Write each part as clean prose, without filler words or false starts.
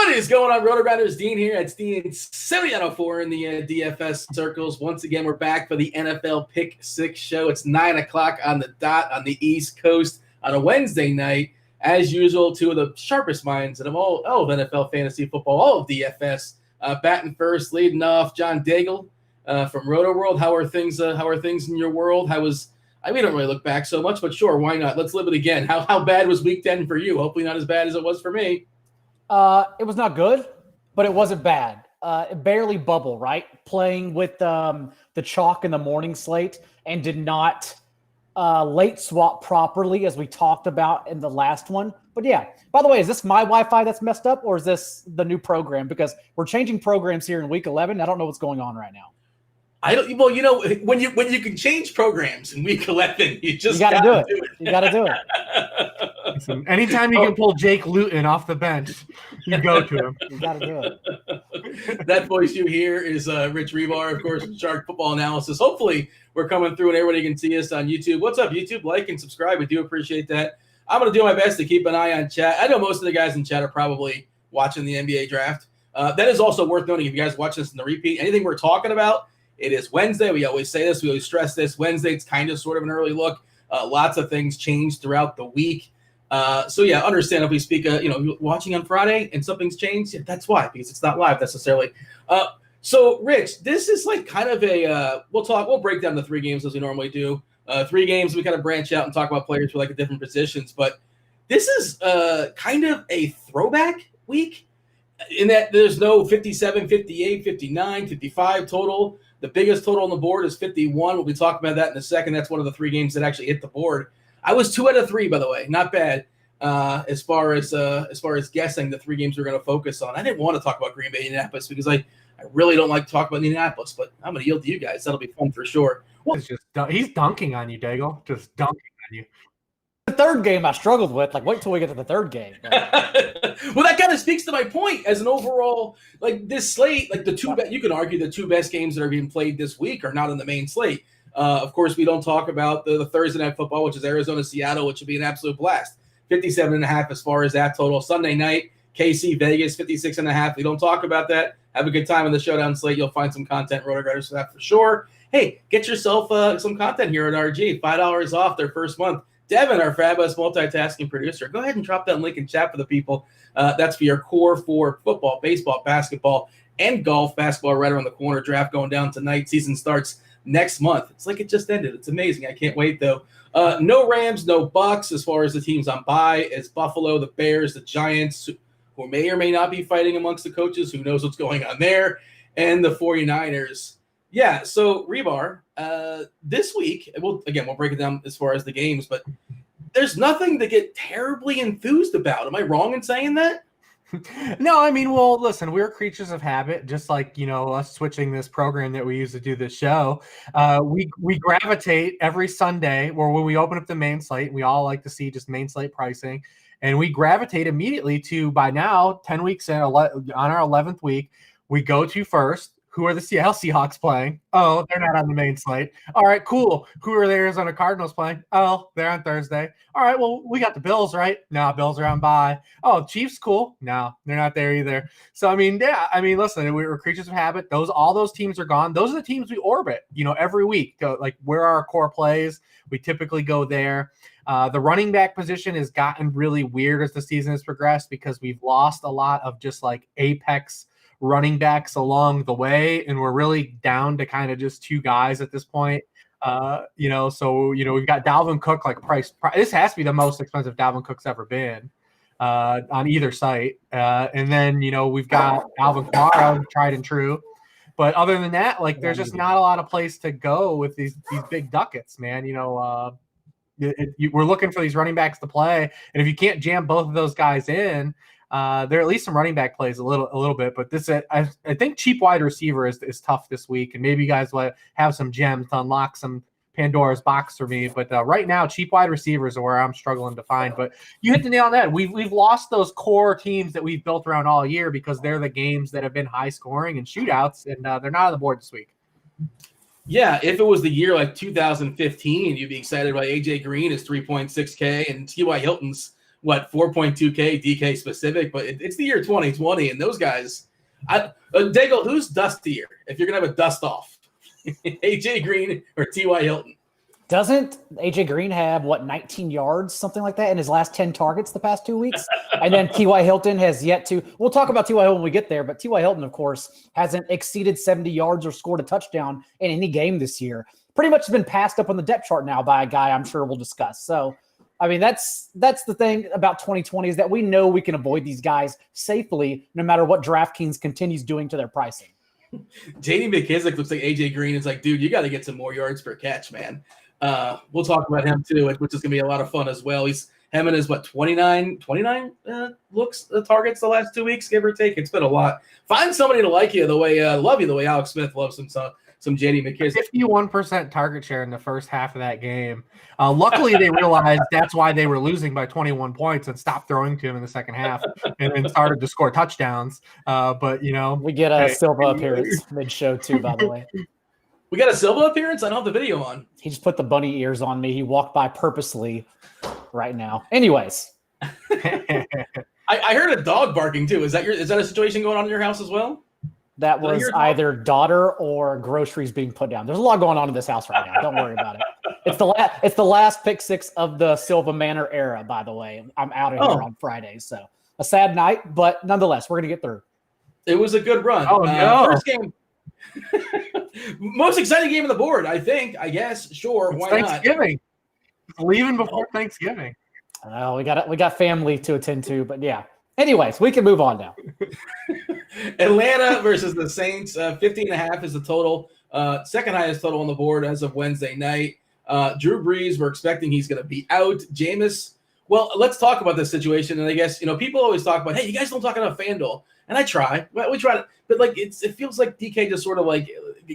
What is going on, Rotogrinders? Dean here. It's Dean 704 in the DFS circles. Once again, we're back for the NFL Pick 6 show. It's 9 o'clock on the dot on the East Coast on a Wednesday night. As usual, two of the sharpest minds of all of NFL fantasy football, all of DFS. Batting first, leading off, John Daigle from Roto World. How are things in your world? We don't really look back so much, but sure, why not? Let's live it again. How bad was Week 10 for you? Hopefully not as bad as it was for me. It was not good, but it wasn't bad. It barely bubbled, right? Playing with the chalk in the morning slate and did not late swap properly, as we talked about in the last one. But yeah, by the way, is this my Wi-Fi that's messed up, or is this the new program? Because we're changing programs here in Week 11. I don't know what's going on right now. Well, when you can change programs in Week 11, you got to do it. You got to do it. Listen, anytime you can pull Jake Luton off the bench, you go to him. You got to do it. That voice you hear is Rich Hribar, of course, from Shark Football Analysis. Hopefully, we're coming through and everybody can see us on YouTube. What's up, YouTube? Like and subscribe. We do appreciate that. I'm going to do my best to keep an eye on chat. I know most of the guys in chat are probably watching the NBA draft. That is also worth noting if you guys watch this in the repeat. Anything we're talking about, it is Wednesday. We always say this. We always stress this. Wednesday, it's kind of sort of an early look. Lots of things change throughout the week. So, yeah, understand if we speak, watching on Friday and something's changed. Yeah, that's why, because it's not live necessarily. So, Rich, this is like kind of we'll break down the three games as we normally do. Three games, we kind of branch out and talk about players for like the different positions. But this is kind of a throwback week in that there's no 57, 58, 59, 55 total. The biggest total on the board is 51. We'll be talking about that in a second. That's one of the three games that actually hit the board. I was 2 out of 3, by the way. Not bad as far as guessing the three games we're going to focus on. I didn't want to talk about Green Bay and Indianapolis because I really don't like to talk about Indianapolis, but I'm going to yield to you guys. That'll be fun for sure. Well, he's dunking on you, Daigle. Just dunking on you. The third game I struggled with. Like, wait till we get to the third game. Well, that kind of speaks to my point as an overall, like this slate, like you can argue the two best games that are being played this week are not in the main slate. Of course, we don't talk about the Thursday night football, which is Arizona-Seattle, which would be an absolute blast. 57.5 as far as that total. Sunday night, KC Vegas, 56.5. We don't talk about that. Have a good time on the Showdown slate. You'll find some content, Rotogrinders, for that for sure. Hey, get yourself some content here at RG. $5 off their first month. Devin, our fabulous multitasking producer, go ahead and drop that link in chat for the people. That's for your core 4 football, baseball, basketball, and golf. Basketball right around the corner. Draft going down tonight. Season starts next month. It's like it just ended. It's amazing. I can't wait, though. No Rams, no Bucks as far as the teams on bye. It's Buffalo, the Bears, the Giants, who may or may not be fighting amongst the coaches. Who knows what's going on there? And the 49ers. Yeah, so Hribar, this week, we'll break it down as far as the games, but there's nothing to get terribly enthused about. Am I wrong in saying that? No, I mean, well, listen, we're creatures of habit, just like, us switching this program that we use to do this show. We gravitate every Sunday where when we open up the main slate, we all like to see just main slate pricing, and we gravitate immediately to, by now, 10 weeks in, on our 11th week, we go to first. Who are the Seattle Seahawks playing? Oh, they're not on the main slate. All right, cool. Who are the Arizona Cardinals playing? Oh, they're on Thursday. All right, well, we got the Bills, right? No, Bills are on bye. Oh, Chiefs, cool. No, they're not there either. So, listen, we're creatures of habit. All those teams are gone. Those are the teams we orbit, every week. Like, where our core plays, we typically go there. The running back position has gotten really weird as the season has progressed because we've lost a lot of just like apex running backs along the way, and we're really down to kind of just two guys at this point. So we've got Dalvin Cook, like price. This has to be the most expensive Dalvin Cook's ever been on either site. And then, we've got Alvin Kamara, tried and true. But other than that, like, there's just not a lot of place to go with these big ducats, man. We're looking for these running backs to play. And if you can't jam both of those guys in, there are at least some running back plays a little bit, but this I think cheap wide receiver is tough this week, and maybe you guys will have some gems to unlock some Pandora's box for me. But right now, cheap wide receivers are where I'm struggling to find. But you hit the nail on that. We've lost those core teams that we've built around all year because they're the games that have been high scoring and shootouts, and they're not on the board this week. Yeah, if it was the year like 2015, you'd be excited about AJ Green is 3.6K and T.Y. Hilton's 4.2K DK specific, but it's the year 2020, and those guys. Daigle, who's dustier? If you're gonna have a dust off, AJ Green or T.Y. Hilton? Doesn't AJ Green have 19 yards, something like that, in his last 10 targets the past 2 weeks? And then T.Y. Hilton has yet to. We'll talk about T.Y. Hilton when we get there, but T.Y. Hilton, of course, hasn't exceeded 70 yards or scored a touchdown in any game this year. Pretty much been passed up on the depth chart now by a guy I'm sure we'll discuss. So, I mean, that's the thing about 2020 is that we know we can avoid these guys safely no matter what DraftKings continues doing to their pricing. J.D. McKissick looks like AJ Green. It's like, dude, you got to get some more yards per catch, man. We'll talk about him too, which is going to be a lot of fun as well. He's him and his 29 looks targets the last 2 weeks, give or take. It's been a lot. Find somebody to like you the way love you the way Alex Smith loves him. Some J.D. McKissick. 51% target share in the first half of that game. Luckily, they realized that's why they were losing by 21 points and stopped throwing to him in the second half and then started to score touchdowns. But, we get a Silva appearance mid-show too, by the way. We got a Silva appearance? I don't have the video on. He just put the bunny ears on me. He walked by purposely right now. Anyways. I heard a dog barking too. Is that a situation going on in your house as well? That was either daughter or groceries being put down. There's a lot going on in this house right now. Don't worry about it. It's the last pick six of the Silva Manor era, by the way. I'm out of here on Friday, so a sad night, but nonetheless, we're gonna get through. It was a good run. Oh no! First game, most exciting game on the board. I guess. Sure, it's why Thanksgiving. Not? Leaving before Thanksgiving. Oh, we got family to attend to, but yeah. Anyways, we can move on now. Atlanta versus the Saints. 50.5 is the total. Second highest total on the board as of Wednesday night. Drew Brees, we're expecting he's going to be out. Jameis, well, let's talk about this situation. And I guess, people always talk about, hey, you guys don't talk about FanDuel. And I try. We try to, but it feels like DK just sort of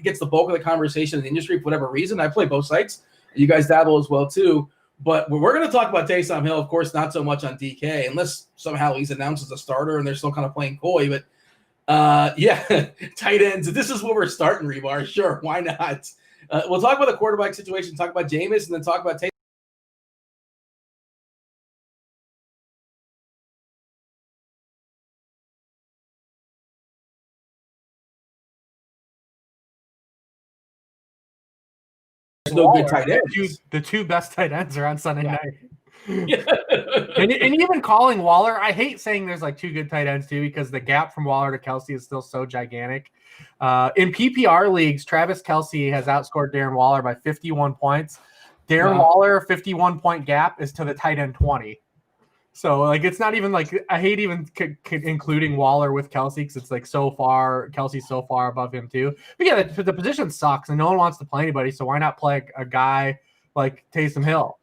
gets the bulk of the conversation in the industry for whatever reason. I play both sites. You guys dabble as well too. But we're going to talk about Taysom Hill, of course, not so much on DK, unless somehow he's announced as a starter and they're still kind of playing coy. But tight ends. This is what we're starting, Hribar. Sure, why not? We'll talk about the quarterback situation, talk about Jameis, and then talk about Taysom. No good tight ends. The two best tight ends are on Sunday night. Yeah. and even calling Waller, I hate saying there's two good tight ends too, because the gap from Waller to Kelsey is still so gigantic. In PPR leagues, Travis Kelsey has outscored Darren Waller by 51 points. Darren Waller, 51-point gap is to the tight end 20. So it's not even I hate even including Waller with Kelsey because it's Kelsey's so far above him too. But yeah, the position sucks and no one wants to play anybody. So why not play a guy like Taysom Hill?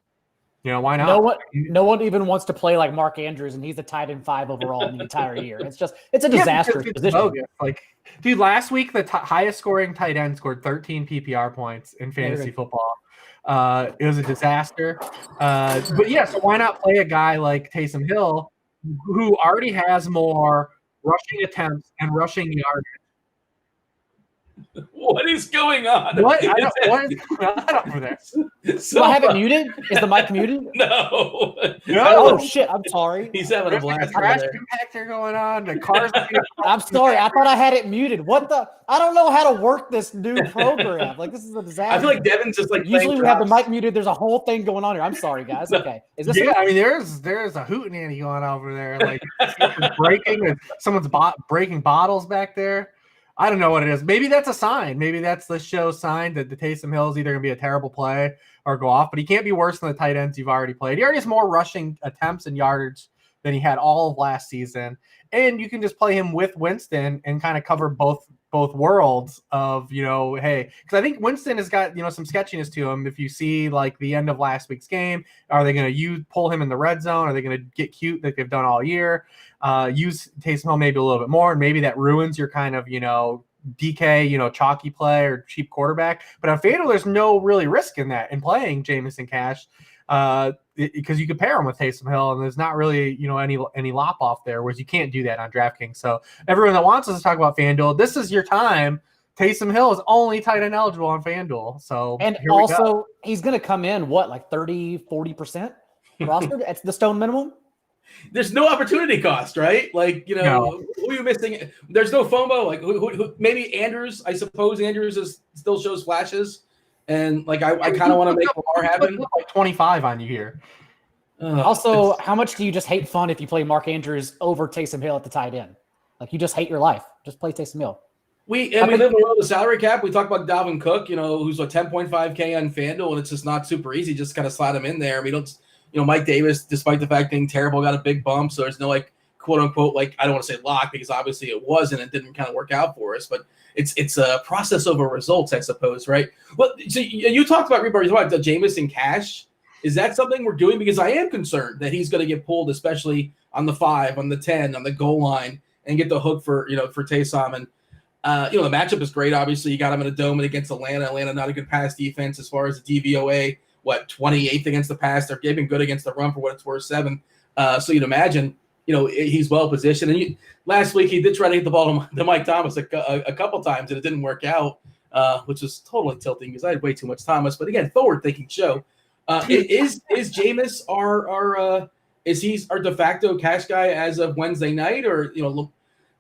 Why not? No one even wants to play like Mark Andrews, and he's a tight end 5 overall in the entire year. It's a disastrous position. Bogus. Dude, last week the highest scoring tight end scored 13 PPR points in fantasy football. It was a disaster. But yeah, so why not play a guy like Taysom Hill, who already has more rushing attempts and rushing yards? What is going on? What is going on over there? Do I have it muted? Is the mic muted? No. Oh shit! I'm sorry. He's having a blast. Trash compactor going on. The cars. I'm sorry. I thought I had it muted. What the? I don't know how to work this new program. This is a disaster. I feel like Devin's just usually we have the mic muted. There's a whole thing going on here. I'm sorry, guys. Okay. Is this? Yeah, I mean, there's a hootenanny going on over there. Breaking. Someone's breaking bottles back there. I don't know what it is. Maybe that's a sign. Maybe that's the show's sign that the Taysom Hill is either going to be a terrible play or go off. But he can't be worse than the tight ends you've already played. He already has more rushing attempts and yardage than he had all of last season. And you can just play him with Winston and kind of cover both worlds of, hey, because I think Winston has got, some sketchiness to him. If you see the end of last week's game, are they going to pull him in the red zone? Are they going to get cute like they've done all year? Use Taysom Hill maybe a little bit more, and maybe that ruins your kind of, DK, chalky play or cheap quarterback. But on FanDuel, there's no really risk in that in playing Jamison Cash because you can pair him with Taysom Hill, and there's not really, any lop off there, whereas you can't do that on DraftKings. So everyone that wants us to talk about FanDuel, this is your time. Taysom Hill is only tight end eligible on FanDuel. So and also he's going to come in 30, 40% rostered at the stone minimum. There's no opportunity cost, right? Like, No. who are you missing? There's no FOMO. Like, who maybe Andrews. I suppose Andrews still shows flashes, and like I kind of want to make Lamar happen. Like 25 on you here. Also, how much do you just hate fun if you play Mark Andrews over Taysom Hill at the tight end? Like, you just hate your life. Just play Taysom Hill. We live in the salary cap. We talk about Dalvin Cook, who's a 10.5K on Fanduel, and it's just not super easy. Just kind of slide him in there. I mean, Mike Davis, despite the fact being terrible, got a big bump. So there's no like quote unquote like I don't want to say lock because obviously it wasn't. It didn't kind of work out for us. But it's a process over results, I suppose, right? Well, so you talked about Hribar. You talked about Jameis cash. Is that something we're doing? Because I am concerned that he's going to get pulled, especially on the 5, on the 10, on the goal line, and get the hook for Taysom. And the matchup is great. Obviously, you got him in a dome against Atlanta. Atlanta not a good pass defense as far as the DVOA. 28th against the pass. They've been good against the run for what it's worth, 7. So you'd imagine, he's well positioned. And last week he did try to hit the ball to Mike Thomas a couple times, and it didn't work out, which was totally tilting because I had way too much Thomas. But again, forward-thinking show. Is Jameis our de facto cash guy as of Wednesday night, or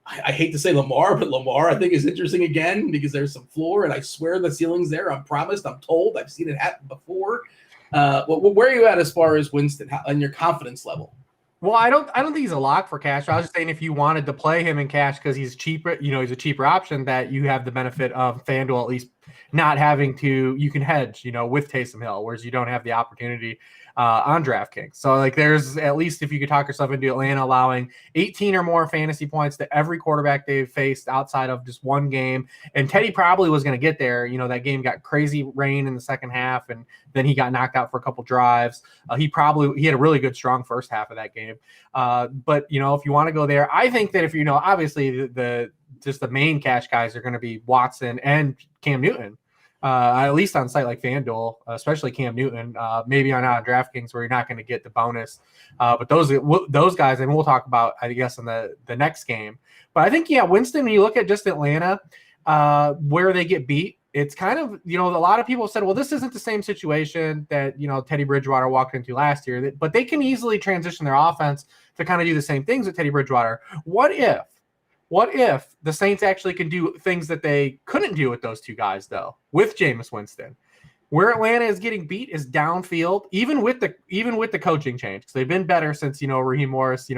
I hate to say Lamar, but Lamar I think is interesting again because there's some floor, and I swear the ceiling's there. I'm promised. I'm told. I've seen it happen before. Where are you at as far as Winston and your confidence level? Well, I don't think he's a lock for cash. I was just saying if you wanted to play him in cash because he's cheaper, he's a cheaper option, that you have the benefit of FanDuel at least not having to, you can hedge, with Taysom Hill, whereas you don't have the opportunity on DraftKings. So like there's at least, if you could talk yourself into Atlanta allowing 18 or more fantasy points to every quarterback they've faced outside of just one game. And Teddy probably was going to get there. That game got crazy rain in the second half, and then he got knocked out for a couple drives. He had a really good, strong first half of that game. But if you want to go there, I think that if obviously the main cash guys are going to be Watson and Cam Newton. At least on a site like FanDuel, especially Cam Newton, maybe on DraftKings where you're not going to get the bonus. But those guys, and we'll talk about, I guess, in the next game. But I think, Winston, when you look at just Atlanta, where they get beat, it's kind of, a lot of people said, well, this isn't the same situation that, Teddy Bridgewater walked into last year. But they can easily transition their offense to kind of do the same things with Teddy Bridgewater. What if the Saints actually can do things that they couldn't do with those two guys, though, with Jameis Winston? Where Atlanta is getting beat is downfield, even with the coaching change, because they've been better since Raheem Morris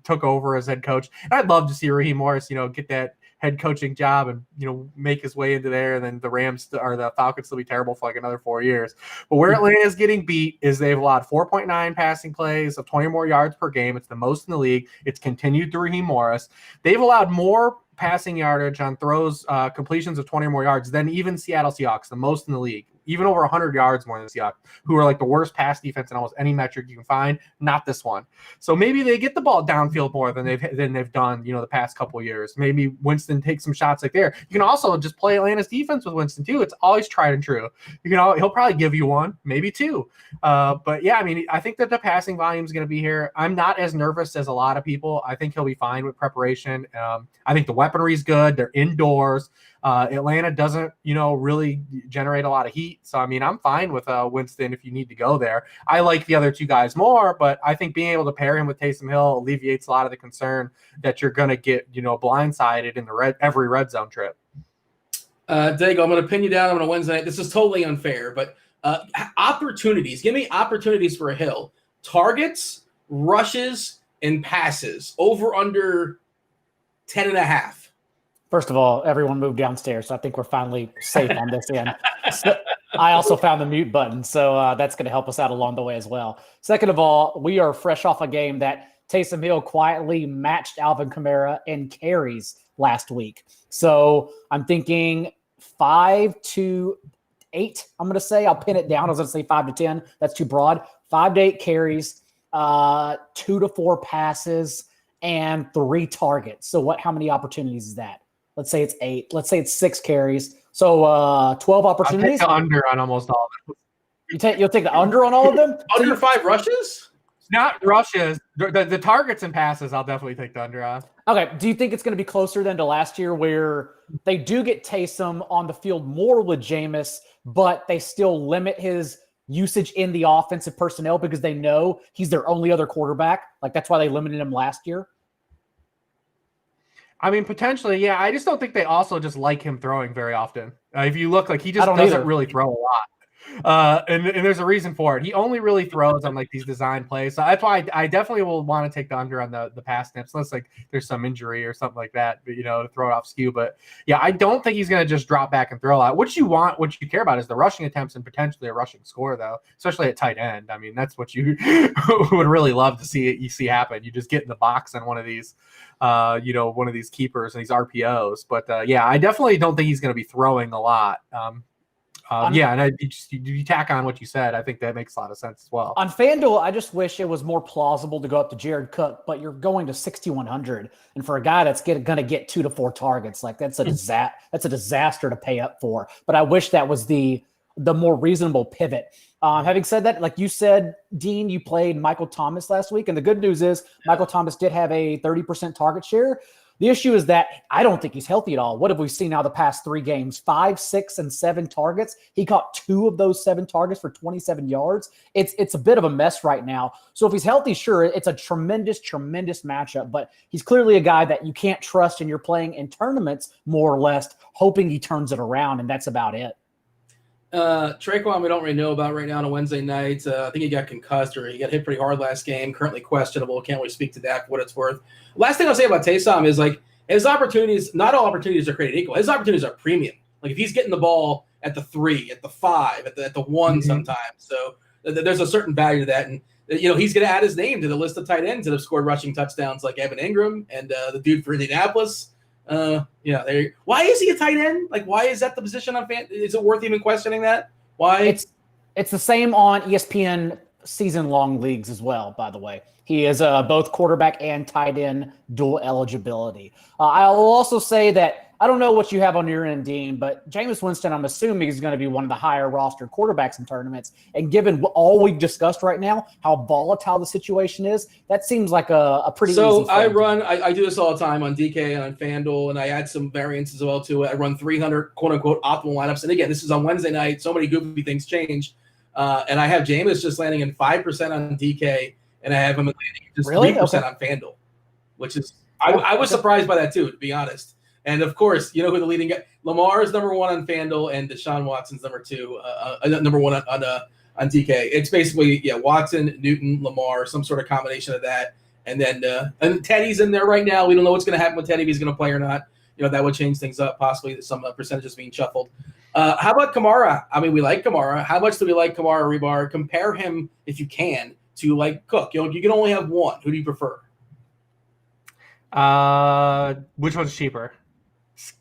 took over as head coach. And I'd love to see Raheem Morris get that head coaching job and make his way into there, and then the Rams or the Falcons will be terrible for like another 4 years. But where Atlanta is getting beat is they've allowed 4.9 passing plays of 20 or more yards per game. It's the most in the league. It's continued through Raheem Morris. They've allowed more passing yardage on throws, completions of 20 or more yards than even Seattle Seahawks, the most in the league. Even over 100 yards more than the Seahawks, who are like the worst pass defense in almost any metric you can find. Not this one. So maybe they get the ball downfield more than they've done, the past couple of years. Maybe Winston takes some shots like there. You can also just play Atlanta's defense with Winston too. It's always tried and true. He'll probably give you one, maybe two. But yeah, I mean, I think that the passing volume is going to be here. I'm not as nervous as a lot of people. I think he'll be fine with preparation. I think the weaponry is good. They're indoors. Atlanta doesn't, really generate a lot of heat. So, I mean, I'm fine with Winston if you need to go there. I like the other two guys more, but I think being able to pair him with Taysom Hill alleviates a lot of the concern that you're going to get, blindsided in every red zone trip. Daigle, I'm going to pin you down on a Wednesday night. This is totally unfair, but opportunities. Give me opportunities for a Hill. Targets, rushes, and passes. Over under 10.5. First of all, everyone moved downstairs, so I think we're finally safe on this end. So I also found the mute button, so that's going to help us out along the way as well. Second of all, we are fresh off a game that Taysom Hill quietly matched Alvin Kamara in carries last week. So I'm thinking 5 to 8, I'm going to say. I'll pin it down. I was going to say 5 to 10. That's too broad. 5 to 8 carries, 2 to 4 passes, and 3 targets. So how many opportunities is that? Let's say it's 8. Let's say it's 6 carries. So 12 opportunities. I'll take the under on almost all of them. You'll take the under on all of them? Under 5 rushes? Not rushes. The targets and passes, I'll definitely take the under on. Okay. Do you think it's going to be closer than to last year where they do get Taysom on the field more with Jameis, but they still limit his usage in the offensive personnel because they know he's their only other quarterback. Like that's why they limited him last year. I mean, potentially, yeah. I just don't think they also just like him throwing very often. If you look, like he just doesn't really throw a lot. And there's a reason for it. He only really throws on like these design plays. So that's why I definitely will want to take the under on the pass snips, unless like there's some injury or something like that, but, to throw it off skew. But yeah, I don't think he's going to just drop back and throw a lot. What you care about is the rushing attempts and potentially a rushing score, though, especially at tight end. I mean, that's what you would really love to see happen. You just get in the box on one of these, one of these keepers and these RPOs. But yeah, I definitely don't think he's going to be throwing a lot. And you tack on what you said. I think that makes a lot of sense as well. On FanDuel, I just wish it was more plausible to go up to Jared Cook, but you're going to 6,100, and for a guy that's going to get 2 to 4 targets, like that's a disaster to pay up for. But I wish that was the more reasonable pivot. Having said that, like you said, Dean, you played Michael Thomas last week, and the good news is Michael Thomas did have a 30% target share. The issue is that I don't think he's healthy at all. What have we seen now the past 3 games? 5, 6, and 7 targets. He caught 2 of those 7 targets for 27 yards. It's a bit of a mess right now. So if he's healthy, sure, it's a tremendous, tremendous matchup. But he's clearly a guy that you can't trust, and you're playing in tournaments more or less, hoping he turns it around, and that's about it. Traquan, we don't really know about right now on a Wednesday night. I think he got concussed or he got hit pretty hard last game. Currently questionable. Can't really speak to that for what it's worth. Last thing I'll say about Taysom is like his opportunities. Not all opportunities are created equal. His opportunities are premium. Like if he's getting the ball at the 3, at the 5, at the 1 sometimes. So there's a certain value to that, and he's going to add his name to the list of tight ends that have scored rushing touchdowns, like Evan Ingram and the dude for Indianapolis. Why is he a tight end? Like, why is that the position on fan? Is it worth even questioning that? Why? It's the same on ESPN season-long leagues as well, by the way. He is both quarterback and tight end dual eligibility. I will also say that I don't know what you have on your end, Dean, but Jameis Winston, I'm assuming, is going to be one of the higher roster quarterbacks in tournaments. And given all we've discussed right now, how volatile the situation is, that seems like a pretty easy thing. I do this all the time on DK and on FanDuel, and I add some variants as well to it. I run 300 quote-unquote optimal lineups. And again, this is on Wednesday night. So many goofy things change. And I have Jameis just landing in 5% on DK, and I have him landing just 3% on FanDuel, which is I was surprised by that too, to be honest. And of course, you know who the leading guy. Lamar is number 1 on FanDuel, and Deshaun Watson's number 1 on DK. It's basically Watson, Newton, Lamar, some sort of combination of that, and then and Teddy's in there right now. We don't know what's going to happen with Teddy, if he's going to play or not. That would change things up, possibly some percentages being shuffled. How about Kamara? I mean, we like Kamara. How much do we like Kamara, Hribar? Compare him, if you can, to like Cook. You can only have one. Who do you prefer? Which one's cheaper?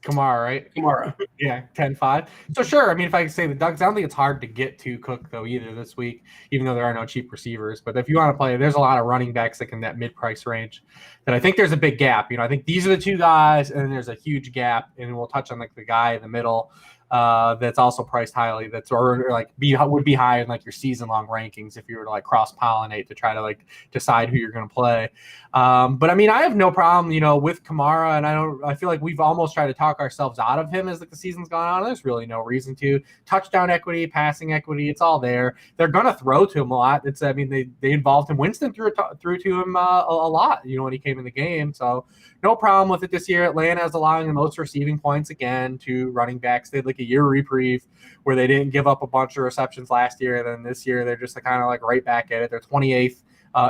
Kamara, right? Kamara. Yeah, 10-5. So sure, I mean, if I can say the Ducks, I don't think it's hard to get to Cook, though, either this week, even though there are no cheap receivers. But if you want to play, there's a lot of running backs like in that mid-price range that I think there's a big gap. I think these are the 2 guys, and then there's a huge gap, and we'll touch on like the guy in the middle that's also priced highly, would be high in like your season-long rankings if you were to like cross-pollinate to try to like decide who you're going to play. But I mean, I have no problem, with Kamara, and I feel like we've almost tried to talk ourselves out of him as like the season's gone on. There's really no reason to. Touchdown equity, passing equity, it's all there. They're going to throw to him a lot. They involved him. Winston threw to him a lot, when he came in the game. So no problem with it this year. Atlanta is allowing the most receiving points again to running backs. They had like a year reprieve where they didn't give up a bunch of receptions last year. And then this year, they're just kind of like right back at it. They're 28th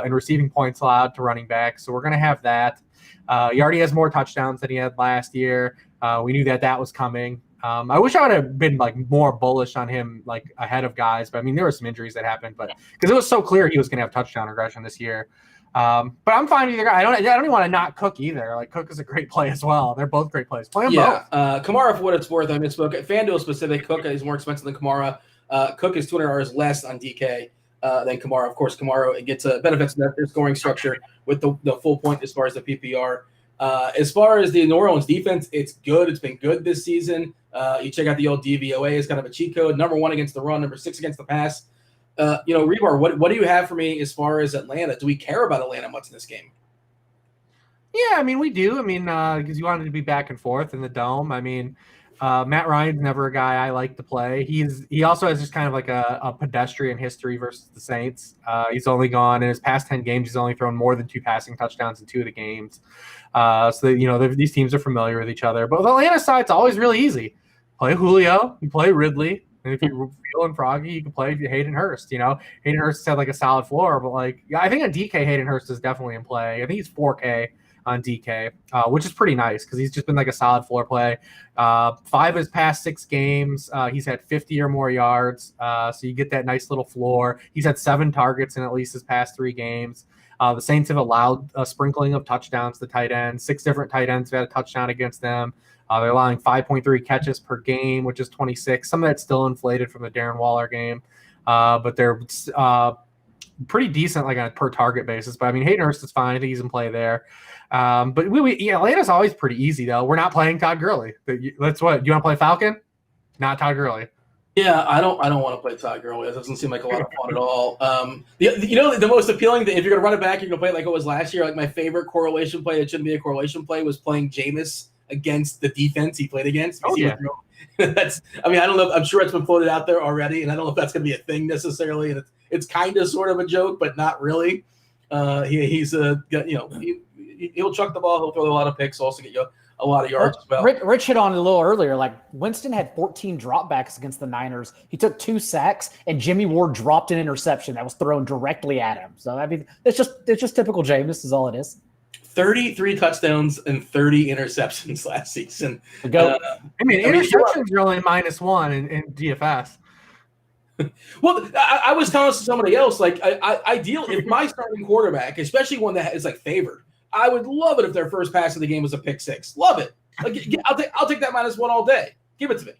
in receiving points allowed to running backs. So we're going to have that. He already has more touchdowns than he had last year. We knew that was coming. I wish I would have been like more bullish on him, like ahead of guys. But I mean, there were some injuries that happened, but because it was so clear he was going to have touchdown regression this year. But I'm fine with either guy. I don't even want to not Cook either. Like Cook is a great play as well. They're both great plays. Play them both. Kamara, for what it's worth, I misspoke. FanDuel specific, Cook is more expensive than Kamara. Cook is $200 less on DK than Kamara. Of course, Kamara gets benefits of their scoring structure with the full point as far as the PPR. As far as the New Orleans defense, it's good. It's been good this season. You check out the old DVOA. It's kind of a cheat code. Number 1 against the run, number 6 against the pass. Hribar, what do you have for me as far as Atlanta? Do we care about Atlanta much in this game? Yeah, I mean, we do. I mean, because you wanted to be back and forth in the dome. I mean, Matt Ryan's never a guy I like to play. He also has just kind of like a pedestrian history versus the Saints. He's only gone in his past 10 games. He's only thrown more than 2 passing touchdowns in 2 of the games. These teams are familiar with each other. But with Atlanta side, it's always really easy. Play Julio, you play Ridley, and if you're feeling froggy, you can play Hayden Hurst. Hayden Hurst had like a solid floor, but I think on DK, Hayden Hurst is definitely in play. I think he's 4K on DK, which is pretty nice because he's just been like a solid floor play. 5 of his past 6 games, he's had 50 or more yards, so you get that nice little floor. He's had 7 targets in at least his past 3 games. The Saints have allowed a sprinkling of touchdowns to tight ends. 6 different tight ends have had a touchdown against them. They're allowing 5.3 catches per game, which is 26. Some of that's still inflated from the Darren Waller game, but they're pretty decent like on a per target basis. But I mean, Hayden Hurst is fine. I think he's in play there. But Atlanta's always pretty easy though. We're not playing Todd Gurley. That's what you want to play Falcon, not Todd Gurley. Yeah, I don't want to play Todd Gurley. It doesn't seem like a lot of fun at all. The most appealing thing, if you're going to run it back, you're going to play it like it was last year. Like my favorite correlation play, it shouldn't be a correlation play, was playing Jameis against the defense he played against. Oh, yeah. I don't know. I'm sure it's been floated out there already, and I don't know if that's going to be a thing necessarily. And it's kind of sort of a joke, but not really. He'll chuck the ball. He'll throw a lot of picks. Also get you a lot of yards as well. Rich hit on it a little earlier. Like Winston had 14 dropbacks against the Niners. He took 2 sacks, and Jimmy Ward dropped an interception that was thrown directly at him. So I mean, it's just typical Jameis is all it is. 33 touchdowns and 30 interceptions last season. Interceptions are only -1 in DFS. Well, I was telling somebody else, like, ideal if my starting quarterback, especially one that is like favored, I would love it if their first pass of the game was a pick 6. Love it. Like, I'll take that -1 all day. Give it to me.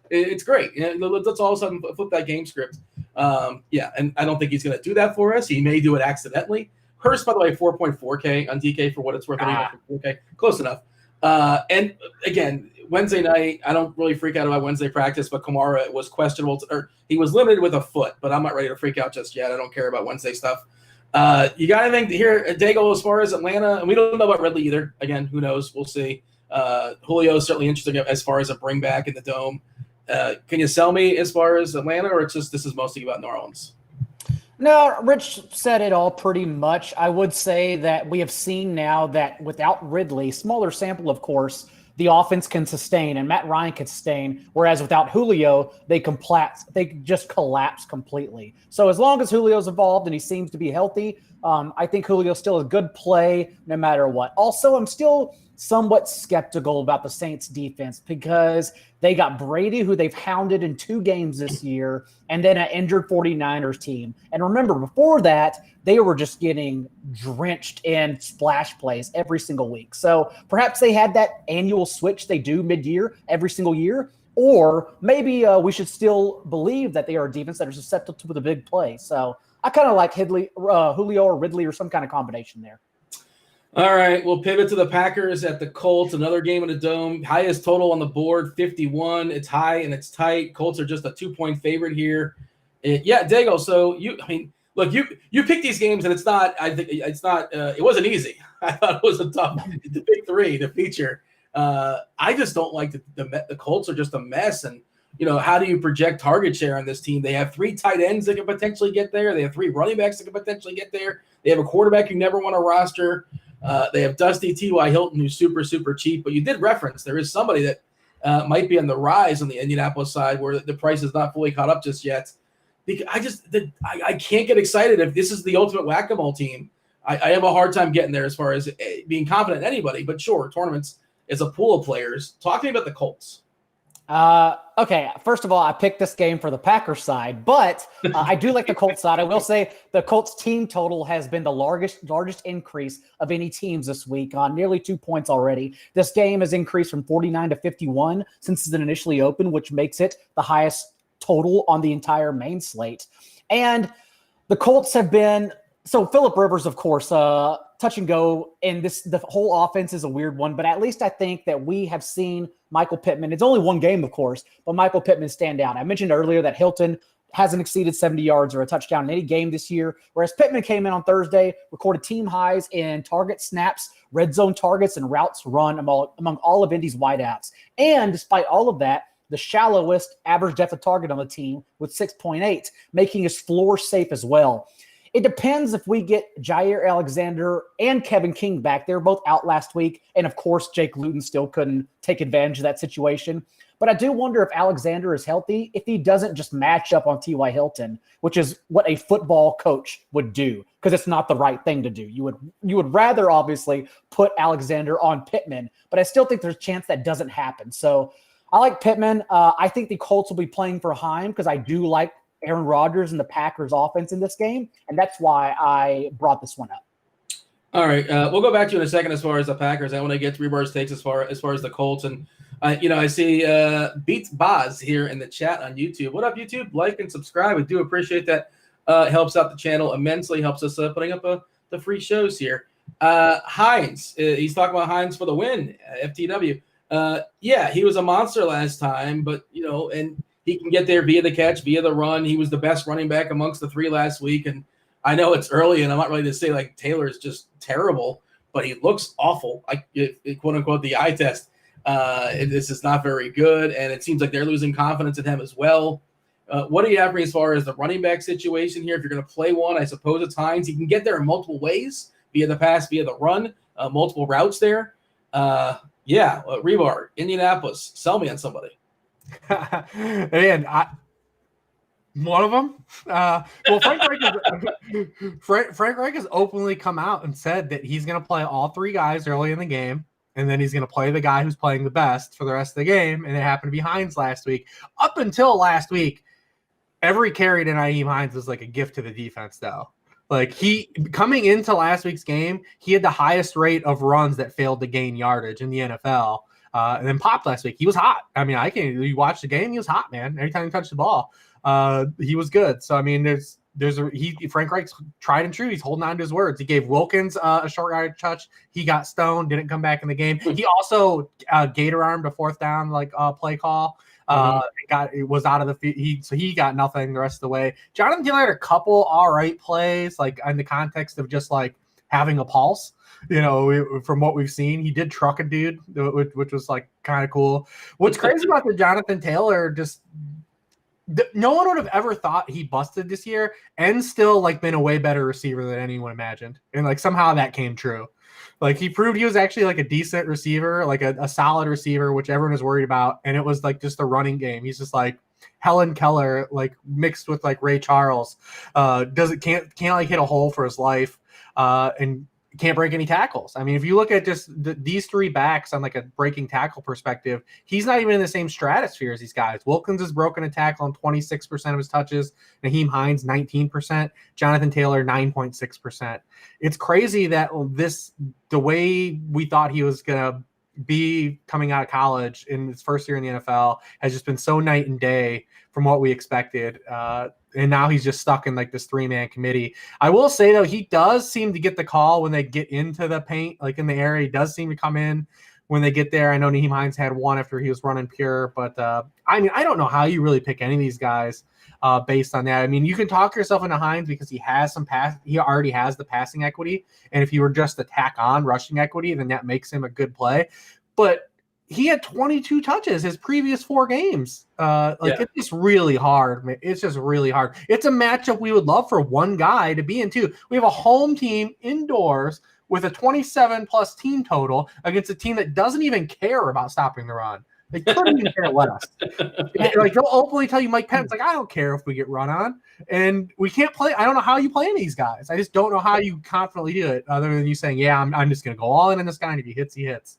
It's great. Let's all of a sudden flip that game script. And I don't think he's going to do that for us. He may do it accidentally. Hurst, by the way, 4.4K on DK for what it's worth. 4K, close enough. And again, Wednesday night, I don't really freak out about Wednesday practice, but Kamara was questionable, or he was limited with a foot, but I'm not ready to freak out just yet. I don't care about Wednesday stuff. You got anything here at Daigle as far as Atlanta? And we don't know about Ridley either. Again, who knows? We'll see. Julio is certainly interesting as far as a bring back in the dome. Can you sell me as far as Atlanta, or it's just this is mostly about New Orleans? No, Rich said it all pretty much. I would say that we have seen now that without Ridley, smaller sample, of course, the offense can sustain and Matt Ryan can sustain. Whereas without Julio, they just collapse completely. So as long as Julio's involved and he seems to be healthy, I think Julio's still a good play no matter what. Also, I'm still somewhat skeptical about the Saints defense because they got Brady, who they've hounded in 2 games this year, and then an injured 49ers team. And remember, before that, they were just getting drenched in splash plays every single week. So perhaps they had that annual switch they do mid-year every single year, or maybe we should still believe that they are a defense that are susceptible to the big play. So I kind of like Julio or Ridley or some kind of combination there. All right, we'll pivot to the Packers at the Colts. Another game in the Dome. Highest total on the board, 51. It's high and it's tight. Colts are just a 2-point favorite here. Daigle. So you pick these games, and it's not. I think it's not. It wasn't easy. I thought it was a tough. The big 3 to feature. I just don't like the Colts are just a mess. And how do you project target share on this team? They have 3 tight ends that can potentially get there. They have 3 running backs that can potentially get there. They have a quarterback you never want to roster. They have Dusty T.Y. Hilton, who's super, super cheap. But you did reference there is somebody that might be on the rise on the Indianapolis side where the price is not fully caught up just yet. Because I can't get excited if this is the ultimate whack-a-mole team. I have a hard time getting there as far as being confident in anybody. But sure, tournaments is a pool of players. Talk to me about the Colts. Okay, first of all, I picked this game for the Packers side, but I do like the Colts side. I will say the Colts team total has been the largest increase of any teams this week on nearly 2 points already. This game has increased from 49 to 51 since it initially opened, which makes it the highest total on the entire main slate. And the Colts have been so Phillip Rivers, of course, touch and go, and the whole offense is a weird one, but at least I think that we have seen Michael Pittman. It's only one game, of course, but Michael Pittman stand out. I mentioned earlier that Hilton hasn't exceeded 70 yards or a touchdown in any game this year, whereas Pittman came in on Thursday, recorded team highs in target snaps, red zone targets, and routes run among all of Indy's wideouts. And despite all of that, the shallowest average depth of target on the team with 6.8, making his floor safe as well. It depends if we get Jair Alexander and Kevin King back. They were both out last week. And of course, Jake Luton still couldn't take advantage of that situation. But I do wonder if Alexander is healthy, if he doesn't just match up on T.Y. Hilton, which is what a football coach would do, because it's not the right thing to do. You would rather obviously put Alexander on Pittman, but I still think there's a chance that doesn't happen. So I like Pittman. I think the Colts will be playing for Heim because I do like Aaron Rodgers and the Packers offense in this game, and that's why I brought this one up. All right, we'll go back to you in a second as far as the Packers. I want to get Hribar's takes as far as the Colts, and I see Beats Boz here in the chat on YouTube. What up, YouTube? Like and subscribe. We do appreciate that. Helps out the channel immensely. Helps us putting up the free shows here. Hines, he's talking about Hines for the win. FTW. Yeah, he was a monster last time, but and he can get there via the catch, via the run. He was the best running back amongst the three last week, and I know it's early, and I'm not ready to say like Taylor is just terrible, but he looks awful. Like quote unquote the eye test. This is not very good, and it seems like they're losing confidence in him as well. What do you have for me as far as the running back situation here? If you're going to play one, I suppose it's Hines. He can get there in multiple ways, via the pass, via the run, multiple routes there. Hribar, Indianapolis, sell me on somebody. Man, one of them. Frank Reich has openly come out and said that he's going to play all three guys early in the game, and then he's going to play the guy who's playing the best for the rest of the game, and it happened to be Hines last week. Up until last week, every carry to Nyheim Hines was like a gift to the defense, though. Like coming into last week's game, he had the highest rate of runs that failed to gain yardage in the NFL. And then popped last week. He was hot. I mean, you watch the game, he was hot, man. Every time he touched the ball, he was good. So I mean, Frank Reich's tried and true. He's holding on to his words. He gave Wilkins a short yardage touch. He got stoned, didn't come back in the game. He also gator armed a fourth down play call. It was out of the field. He got nothing the rest of the way. Jonathan Taylor had a couple all right plays, like in the context of just like having a pulse. From what we've seen, he did truck a dude, which was like kind of cool. What's crazy about the Jonathan Taylor, no one would have ever thought he busted this year and still like been a way better receiver than anyone imagined. And like somehow that came true. Like he proved he was actually like a decent receiver, like a solid receiver, which everyone was worried about. And it was like just a running game. He's just like Helen Keller, like mixed with like Ray Charles. Can't like hit a hole for his life. And can't break any tackles. I mean, if you look at just these three backs on like a breaking tackle perspective, he's not even in the same stratosphere as these guys. Wilkins has broken a tackle on 26% of his touches. Nyheim Hines, 19%. Jonathan Taylor, 9.6%. It's crazy that the way we thought he was going to be coming out of college in his first year in the NFL has just been so night and day from what we expected. And now he's just stuck in like this 3-man committee. I will say though, he does seem to get the call when they get into the paint, like in the area. He does seem to come in when they get there. I know Nyheim Hines had one after he was running pure, but I mean, I don't know how you really pick any of these guys based on that. I mean, you can talk yourself into Hines because he has he already has the passing equity. And if you were just to tack on rushing equity, then that makes him a good play. But he had 22 touches his previous 4 games. It's just really hard. Man. It's just really hard. It's a matchup we would love for one guy to be in too. We have a home team indoors with a 27+ team total against a team that doesn't even care about stopping the run. They couldn't even care less. Like they'll openly tell you, Mike Pence, like, I don't care if we get run on, and we can't play. I don't know how you play these guys. I just don't know how you confidently do it, other than you saying, "Yeah, I'm just going to go all in this guy, and if he hits, he hits."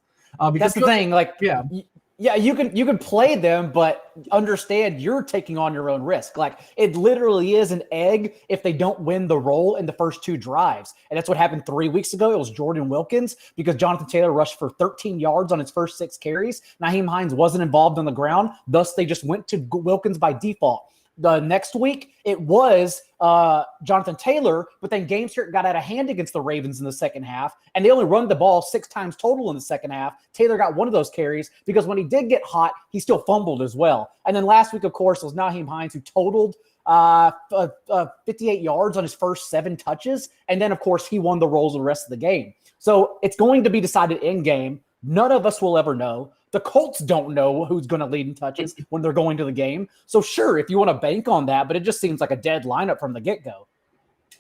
That's the thing. Like, you can play them, but understand you're taking on your own risk. Like it literally is an egg if they don't win the roll in the first 2 drives. And that's what happened 3 weeks ago. It was Jordan Wilkins because Jonathan Taylor rushed for 13 yards on his first 6 carries. Nyheim Hines wasn't involved on the ground. Thus, they just went to Wilkins by default. The next week, it was Jonathan Taylor, but then game script got out of hand against the Ravens in the second half, and they only run the ball 6 times total in the second half. Taylor got one of those carries because when he did get hot, he still fumbled as well. And then last week, of course, was Nyheim Hines who totaled 58 yards on his first 7 touches. And then, of course, he won the roles the rest of the game. So it's going to be decided in game. None of us will ever know. The Colts don't know who's going to lead in touches when they're going to the game. So sure, if you want to bank on that, but it just seems like a dead lineup from the get-go.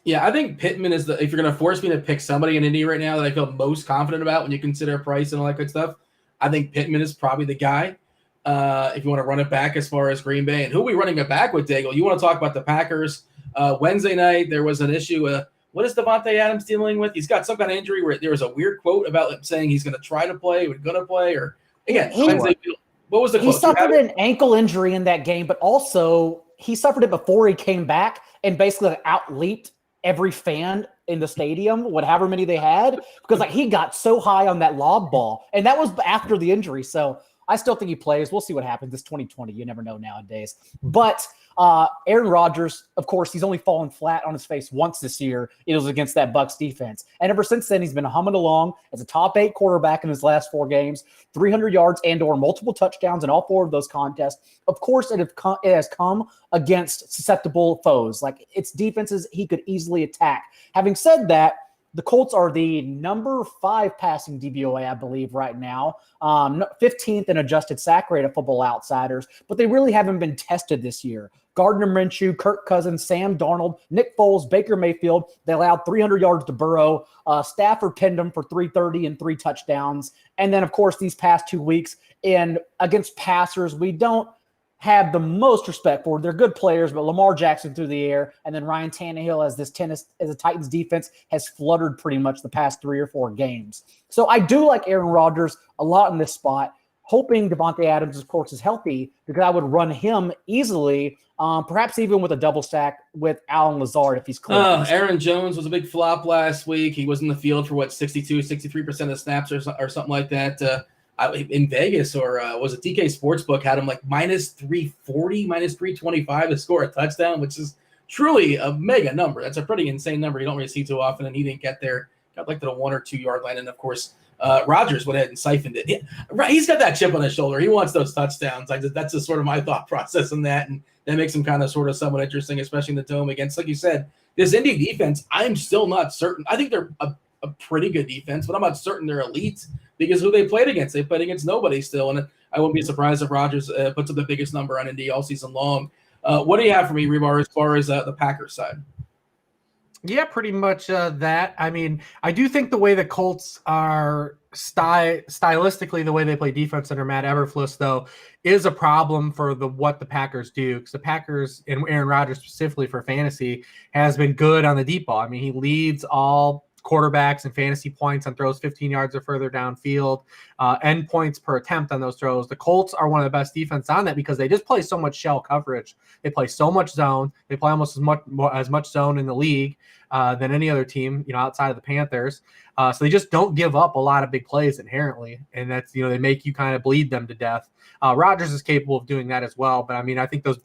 Yeah, I think Pittman is if you're going to force me to pick somebody in Indy right now that I feel most confident about when you consider price and all that good stuff, I think Pittman is probably the guy. If you want to run it back as far as Green Bay. And who are we running it back with, Daigle? You want to talk about the Packers. Wednesday night, there was an issue. What is Devontae Adams dealing with? He's got some kind of injury where there was a weird quote about him saying he's going to try to play, or going to play, or again, Wednesday. What was the quote? He suffered an ankle injury in that game, but also he suffered it before he came back and basically out-leaped every fan in the stadium, whatever many they had, because like he got so high on that lob ball, and that was after the injury. So I still think he plays. We'll see what happens. It's 2020. You never know nowadays. But Aaron Rodgers, of course, he's only fallen flat on his face once this year. It was against that Bucs defense. And ever since then, he's been humming along as a top 8 quarterback in his last 4 games, 300 yards and or multiple touchdowns in all 4 of those contests. Of course, it has come against susceptible foes. Like, it's defenses he could easily attack. Having said that, the Colts are the number 5 passing DVOA, I believe, right now. 15th in adjusted sack rate of Football Outsiders, but they really haven't been tested this year. Gardner Minshew, Kirk Cousins, Sam Darnold, Nick Foles, Baker Mayfield. They allowed 300 yards to Burrow. Stafford pinned them for 330 and 3 touchdowns. And then, of course, these past 2 weeks against passers, we don't have the most respect for. They're good players, but Lamar Jackson through the air, and then Ryan Tannehill as the Titans defense has fluttered pretty much the past 3 or 4 games. So I do like Aaron Rodgers a lot in this spot, hoping Devontae Adams, of course, is healthy, because I would run him easily, perhaps even with a double stack with Allen Lazard if he's clear. Aaron Jones was a big flop last week. He was in the field for 63% of snaps or something like that. In Vegas, or was it DK Sportsbook had him like minus 340, minus 325 to score a touchdown, which is truly a mega number. That's a pretty insane number. You don't really see too often, and he didn't get there. Got like to the 1 or 2 yard line, and of course, Rodgers went ahead and siphoned it. He's got that chip on his shoulder. He wants those touchdowns. That's just sort of my thought process in that, and that makes him kind of sort of somewhat interesting, especially in the dome against, like you said, this Indy defense. I'm still not certain. I think they're a pretty good defense, but I'm not certain they're elite. Because who they played against, they played against nobody still, and I wouldn't be surprised if Rodgers puts up the biggest number on Indy all season long. What do you have for me, Hribar, as far as the Packers side? Yeah, pretty much that. I mean, I do think the way the Colts are stylistically, the way they play defense under Matt Eberflus, though, is a problem for what the Packers do. Because the Packers, and Aaron Rodgers specifically for fantasy, has been good on the deep ball. I mean, he leads all quarterbacks and fantasy points on throws 15 yards or further downfield, end points per attempt on those throws. The Colts are one of the best defense on that because they just play so much shell coverage. They play so much zone. They play almost as much zone in the league than any other team, outside of the Panthers. So they just don't give up a lot of big plays inherently, and that's they make you kind of bleed them to death. Rodgers is capable of doing that as well, but I mean, I think those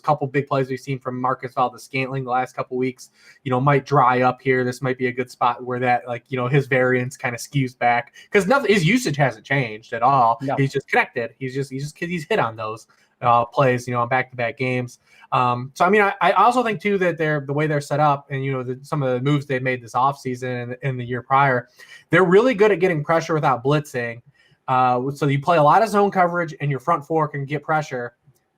couple big plays we've seen from Marcus Valdes-Scantling the last couple weeks, might dry up here. This might be a good spot where that, his variance kind of skews back because his usage hasn't changed at all. No. He's just connected. He's hit on those plays, on back-to-back games. So I mean, I also think too that the way they're set up, and some of the moves they made this offseason and the year prior, they're really good at getting pressure without blitzing. So you play a lot of zone coverage, and your front 4 can get pressure.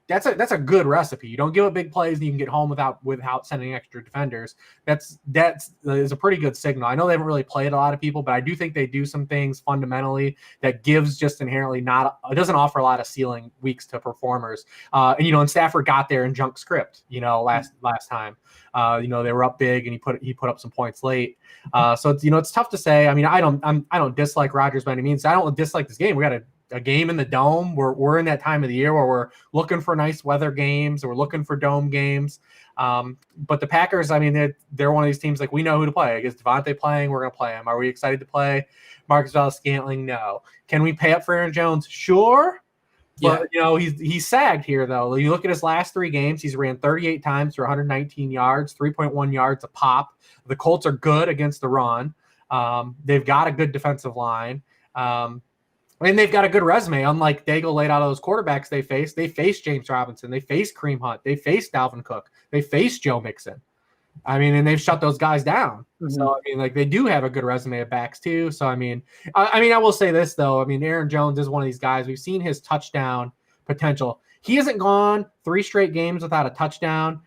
That's a good recipe. You don't give up big plays, and you can get home without sending extra defenders. That is a pretty good signal. I know they haven't really played a lot of people, but I do think they do some things fundamentally that gives just inherently it doesn't offer a lot of ceiling weeks to performers. And Stafford got there in junk script, last time. They were up big, and he put up some points late. So it's tough to say. I mean, I don't dislike Rodgers by any means. I don't dislike this game. We got a game in the dome. We're in that time of the year where we're looking for nice weather games, or we're looking for dome games. But the Packers, I mean, they're one of these teams, like, we know who to play. Is Devontae playing? We're going to play him. Are we excited to play Marcus Valdes-Scantling? No. Can we pay up for Aaron Jones? Sure. But, he's sagged here, though. You look at his last 3 games, he's ran 38 times for 119 yards, 3.1 yards a pop. The Colts are good against the run. They've got a good defensive line. And they've got a good resume. Unlike Daigle laid out all those quarterbacks they faced James Robinson, they faced Kareem Hunt, they faced Dalvin Cook, they faced Joe Mixon. I mean, and they've shut those guys down. Mhm. So, I mean, like, they do have a good resume of backs too. So, I mean, I will say this, though. I mean, Aaron Jones is one of these guys. We've seen his touchdown potential. He hasn't gone 3 straight games without a touchdown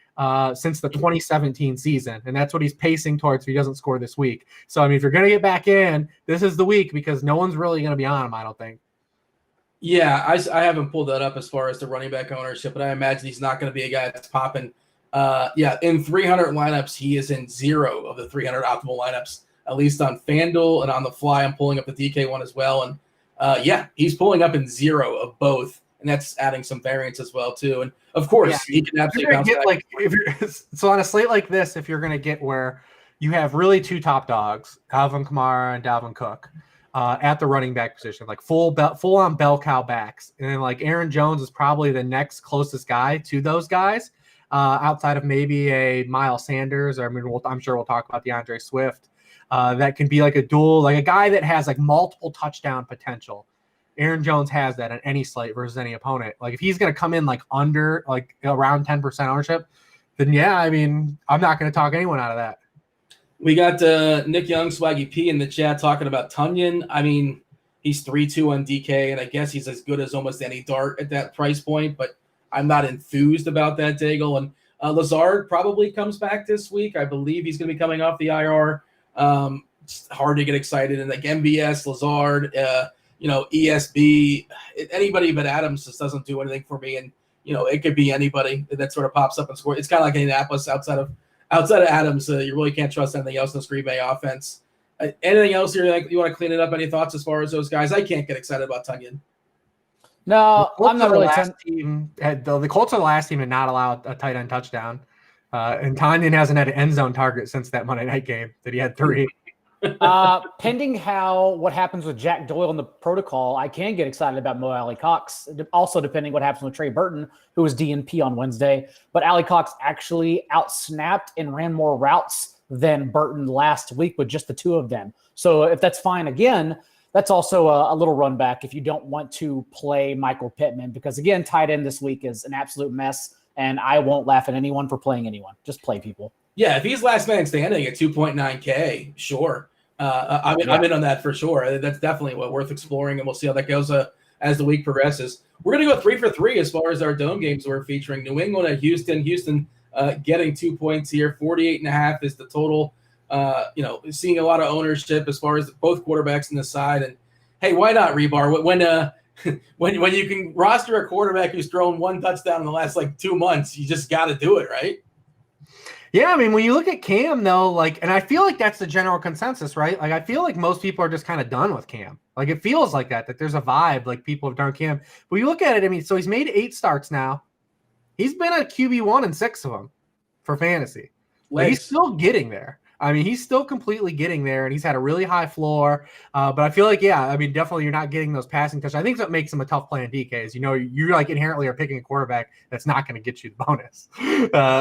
since the 2017 season. And that's what he's pacing towards if he doesn't score this week. So, I mean, if you're going to get back in, this is the week because no one's really going to be on him, I don't think. Yeah, I haven't pulled that up as far as the running back ownership, but I imagine he's not going to be a guy that's popping. In 300 lineups, he is in 0 of the 300 optimal lineups, at least on Fanduel and on the fly. I'm pulling up the DK one as well. And he's pulling up in 0 of both. And that's adding some variance as well, too. And of course, he can absolutely bounce back. So on a slate like this, if you're going to get where you have really 2 top dogs, Alvin Kamara and Dalvin Cook, at the running back position, like full on bell cow backs. And then like Aaron Jones is probably the next closest guy to those guys. Outside of maybe a Miles Sanders, or I mean, I'm sure we'll talk about DeAndre Swift. That can be like a dual, like a guy that has like multiple touchdown potential. Aaron Jones has that on any slate versus any opponent. Like if he's going to come in like under, like around 10% ownership, then yeah, I mean, I'm not going to talk anyone out of that. We got Nick Young, Swaggy P in the chat talking about Tunyon. I mean, he's 3-2 on DK, and I guess he's as good as almost any dart at that price point, but I'm not enthused about that, Daigle. And Lazard probably comes back this week. I believe he's going to be coming off the IR. It's hard to get excited. And like MBS, Lazard, ESB, anybody but Adams just doesn't do anything for me. And, it could be anybody that sort of pops up and scores. It's kind of like Indianapolis outside of Adams. You really can't trust anything else in the Green Bay offense. Anything else here you want to clean it up? Any thoughts as far as those guys? I can't get excited about Tunyon. No, I'm not really. The Colts are the last team to not allow a tight end touchdown. And Tunyon hasn't had an end zone target since that Monday night game that he had 3. Pending what happens with Jack Doyle in the protocol, I can get excited about Mo Alley Cox. Also, depending what happens with Trey Burton, who was DNP on Wednesday. But Alley Cox actually outsnapped and ran more routes than Burton last week with just the 2 of them. So if that's fine again, that's also a little run back if you don't want to play Michael Pittman, because again, tight end this week is an absolute mess, and I won't laugh at anyone for playing anyone. Just play people. Yeah, if he's last man standing at 2.9K, sure. I'm in on that for sure. That's definitely worth exploring, and we'll see how that goes as the week progresses. We're going to go 3 for 3 as far as our dome games we're featuring. New England at Houston. Houston getting 2 points here. 48.5 is the total. Seeing a lot of ownership as far as both quarterbacks in the side. And hey, why not, Hribar? When you can roster a quarterback who's thrown 1 touchdown in the last 2 months, you just got to do it, right? Yeah, I mean, when you look at Cam, though, and I feel like that's the general consensus, right? Like, I feel like most people are just kind of done with Cam. Like, it feels like that there's a vibe, like people have done Cam. But you look at it, I mean, so he's made 8 starts now. He's been a QB1 in 6 of them for fantasy. But he's still getting there. I mean, he's still completely getting there, and he's had a really high floor. But I feel like, definitely you're not getting those passing touchdowns. I think that's what makes him a tough play in DK is, you're inherently are picking a quarterback that's not going to get you the bonus,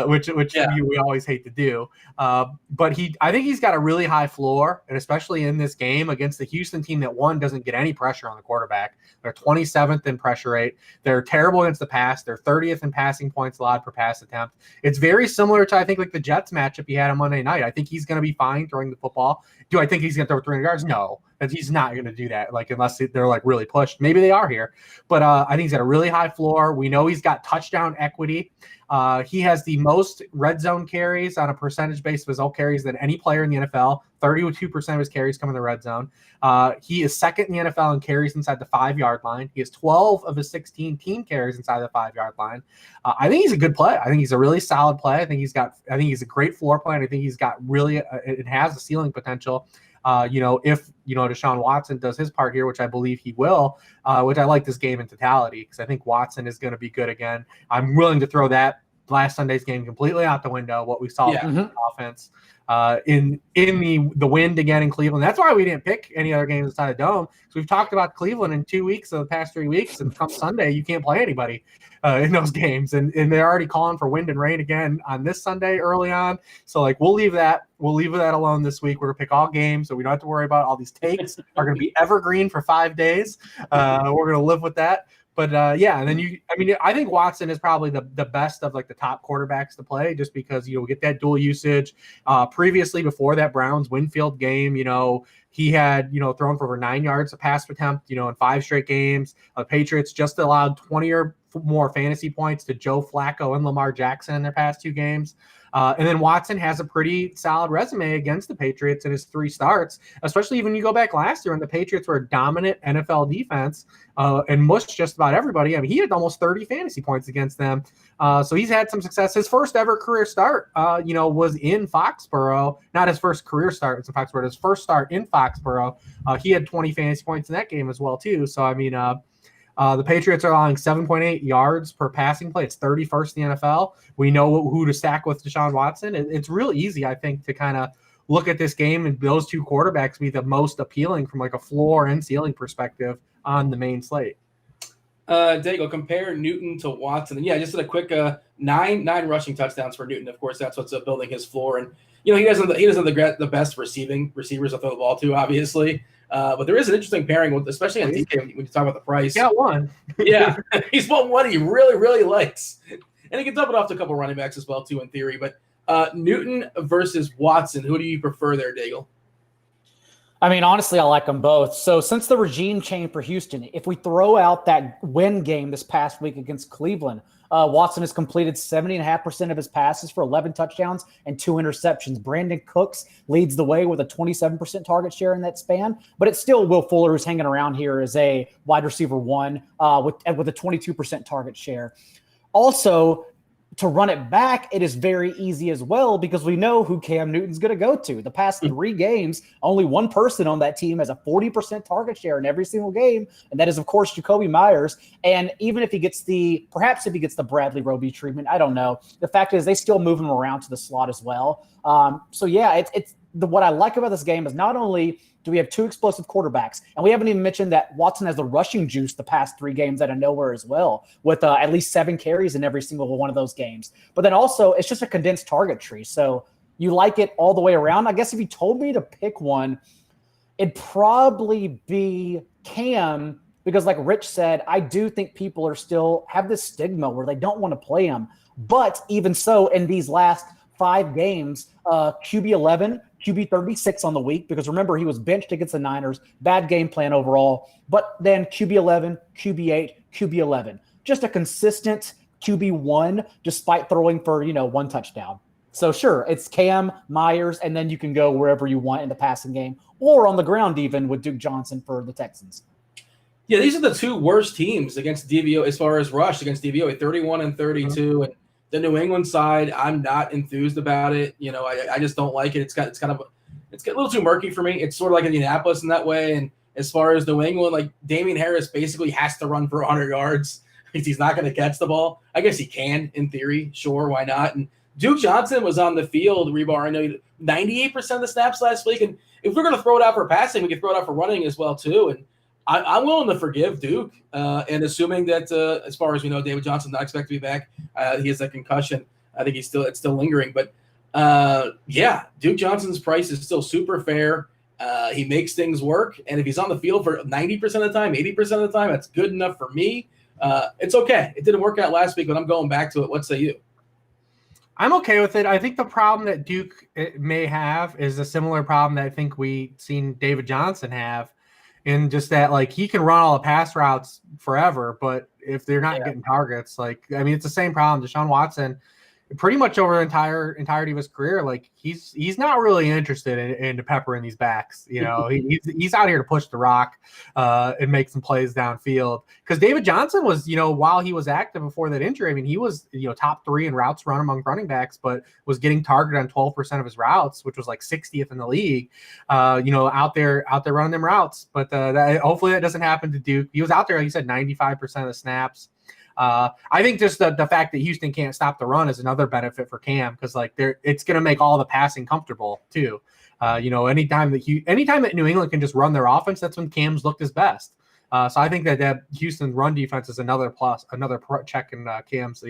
which we always hate to do. But I think he's got a really high floor, and especially in this game against the Houston team that doesn't get any pressure on the quarterback. They're 27th in pressure rate. They're terrible against the pass. They're 30th in passing points allowed per pass attempt. It's very similar to, I think, the Jets matchup he had on Monday night. I think he's going to be fine throwing the football. Do I think he's going to throw 300 yards? No, he's not going to do that. Unless they're really pushed. Maybe they are here, but I think he's got a really high floor. We know he's got touchdown equity. He has the most red zone carries on a percentage base of his all carries than any player in the NFL. 32% of his carries come in the red zone. He is second in the NFL in carries inside the 5-yard line. He has 12 of his 16 team carries inside the 5-yard line. I think he's a good play. I think he's a really solid play. I think he's a great floor play. And I think he's got really, it has a ceiling potential. If Deshaun Watson does his part here, which I believe he will, which I like this game in totality because I think Watson is going to be good again. I'm willing to throw that last Sunday's game completely out the window. What we saw in the offense in the wind again in Cleveland. That's why we didn't pick any other games inside the dome. So we've talked about Cleveland in 2 weeks of the past 3 weeks, and come Sunday you can't play anybody in those games, and they're already calling for wind and rain again on this Sunday early on. So we'll leave that alone this week. We're gonna pick all games, so we don't have to worry about all these takes are gonna be evergreen for 5 days. We're gonna live with that. But and then I think Watson is probably the best of like the top quarterbacks to play, just because we get that dual usage. Previously, before that Browns Winfield game, he had thrown for over 9 yards a pass attempt, in 5 straight games. Patriots just allowed 20 or more fantasy points to Joe Flacco and Lamar Jackson in their past 2 games. And then Watson has a pretty solid resume against the Patriots in his 3 starts, especially when you go back last year when the Patriots were a dominant NFL defense and mushed just about everybody. I mean, he had almost 30 fantasy points against them. So he's had some success. His first ever career start, was in Foxborough. Not his first career start, it's in Foxborough. His first start in Foxborough. He had 20 fantasy points in that game as well, too. So, I mean, the Patriots are allowing 7.8 yards per passing play. It's 31st in the NFL. We know who to stack with Deshaun Watson. It's real easy, I think, to kind of look at this game and those 2 quarterbacks be the most appealing from like a floor and ceiling perspective on the main slate. Daigle, compare Newton to Watson. And just did a quick 9 rushing touchdowns for Newton. Of course, that's what's building his floor. And he doesn't the best receivers to throw the ball to, obviously. But there is an interesting pairing, especially on DK when you talk about the price. He got one. Yeah, he's one he really, really likes. And he can dump it off to a couple running backs as well, too, in theory. But Newton versus Watson, who do you prefer there, Daigle? I mean, honestly, I like them both. So since the regime change for Houston, if we throw out that win game this past week against Cleveland, Watson has completed 70.5% of his passes for 11 touchdowns and 2 interceptions. Brandon Cooks leads the way with a 27% target share in that span, but it's still Will Fuller who's hanging around here as a wide receiver 1 with a 22% target share. Also, to run it back, it is very easy as well because we know who Cam Newton's going to go to. The past 3 games, only one person on that team has a 40% target share in every single game, and that is, of course, Jacoby Myers. And even if he gets the Bradley Roby treatment, I don't know. The fact is they still move him around to the slot as well. What I like about this game is not only do we have 2 explosive quarterbacks, and we haven't even mentioned that Watson has the rushing juice the past 3 games out of nowhere as well, with at least 7 carries in every single one of those games. But then also, it's just a condensed target tree. So you like it all the way around. I guess if you told me to pick one, it'd probably be Cam, because like Rich said, I do think people are still have this stigma where they don't want to play him. But even so, in these last 5 games, QB 11, QB 36 on the week, because remember, he was benched against the Niners. Bad game plan overall. But then QB 11, QB 8, QB 11. Just a consistent QB 1 despite throwing for, 1 touchdown. So sure, it's Cam, Myers, and then you can go wherever you want in the passing game or on the ground even with Duke Johnson for the Texans. Yeah, these are the 2 worst teams against DVO as far as rush against DVO, 31 and 32. Mm-hmm. And the New England side, I'm not enthused about it. I just don't like it. It's a little too murky for me. It's sort of like Indianapolis in that way. And as far as New England, like Damian Harris basically has to run for 100 yards because he's not going to catch the ball. I guess he can in theory. Sure, why not? And Duke Johnson was on the field, Hribar. I know 98% of the snaps last week. And if we're going to throw it out for passing, we can throw it out for running as well too. And I'm willing to forgive Duke, and assuming that as far as we know, David Johnson's not expected to be back. He has a concussion. I think it's still lingering. But Duke Johnson's price is still super fair. He makes things work, and if he's on the field for 90% of the time, 80% of the time, that's good enough for me. It's okay. It didn't work out last week, but I'm going back to it. What say you? I'm okay with it. I think the problem that Duke may have is a similar problem that I think we seen David Johnson have. And just that, like, he can run all the pass routes forever, but if they're not getting targets, it's the same problem. Deshaun Watson, pretty much over the entirety of his career, like he's not really interested in peppering these backs. He's out here to push the rock and make some plays downfield. Because David Johnson was, while he was active before that injury, I mean, he was top 3 in routes run among running backs, but was getting targeted on 12% of his routes, which was like 60th in the league. Out there running them routes. But hopefully that doesn't happen to Duke. He was out there, like you said, 95% of the snaps. I think just the fact that Houston can't stop the run is another benefit for Cam, because it's going to make all the passing comfortable too. Anytime that New England can just run their offense, that's when Cam's looked his best. So I think that Houston run defense is another plus, another check in Cam's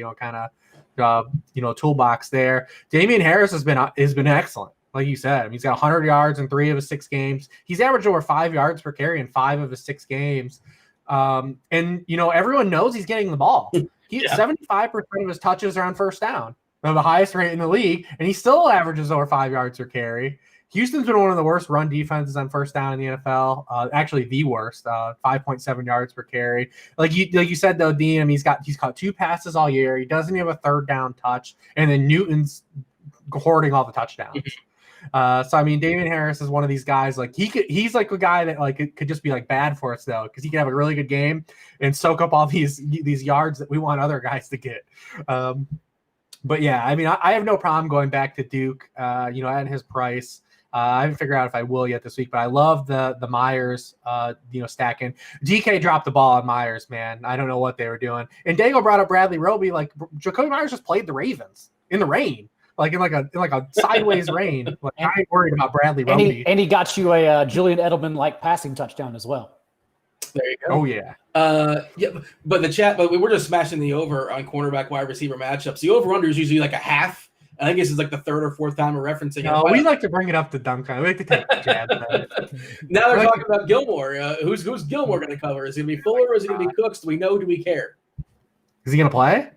toolbox there. Damian Harris has been excellent. Like you said, he's got 100 yards in 3 of his 6 games. He's averaged over 5 yards per carry in 5 of his 6 games. And everyone knows he's getting the ball. 75% of his touches are on first down. They're the highest rate in the league, and he still averages over 5 yards per carry. Houston's been one of the worst run defenses on first down in the NFL. Actually, the worst, 5.7 yards per carry. Like you said, though, Dean, I mean, he's caught 2 passes all year. He doesn't have a third down touch, and then Newton's hoarding all the touchdowns. So I mean, Damian Harris is one of these guys. Like he's like a guy that like it could just be like bad for us though, because he can have a really good game and soak up all these yards that we want other guys to get. But yeah, I mean, I have no problem going back to Duke. At his price. I haven't figured out if I will yet this week, but I love the Myers, stacking. DK dropped the ball on Myers, man. I don't know what they were doing. And Daigle brought up Bradley Roby. Like Jacoby Myers just played the Ravens in the rain, like in a sideways rain. Like I ain't worried about Bradley Roby. And he got you a Julian Edelman passing touchdown as well. There you go. Oh yeah. But we're just smashing the over on cornerback wide receiver matchups. The over under is usually like a half. I think this is like the third or fourth time we're referencing it. We like to bring it up to dunk time. We like to take jabs at it. Now they're talking about Gilmore. Who's Gilmore going to cover? Is it going to be Fuller or is it going to be Cooks? Do we know? Do we care? Is he going to play?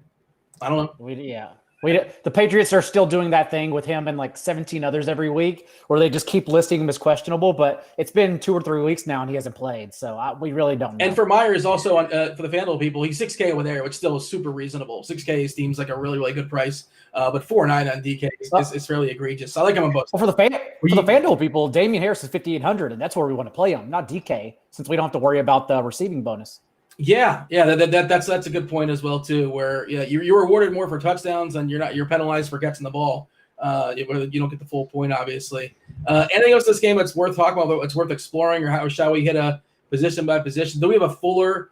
I don't know. The Patriots are still doing that thing with him and like 17 others every week where they just keep listing him as questionable, but it's been 2 or 3 weeks now and he hasn't played. So we really don't know. And for Myers also for the Fanduel people, he's $6K over there, which still is super reasonable. $6K seems like a really, really good price. But 4.9 on DK is fairly egregious. I like him on both. Well, for the Fanduel people, Damian Harris is 5,800 and that's where we want to play him, not DK, since we don't have to worry about the receiving bonus. Yeah, that's a good point as well too. Where you're rewarded more for touchdowns and you're penalized for catching the ball. You don't get the full point, obviously. Anything else in this game that's worth talking about? It's worth exploring, or how shall we hit a position by position? Do we have a Fuller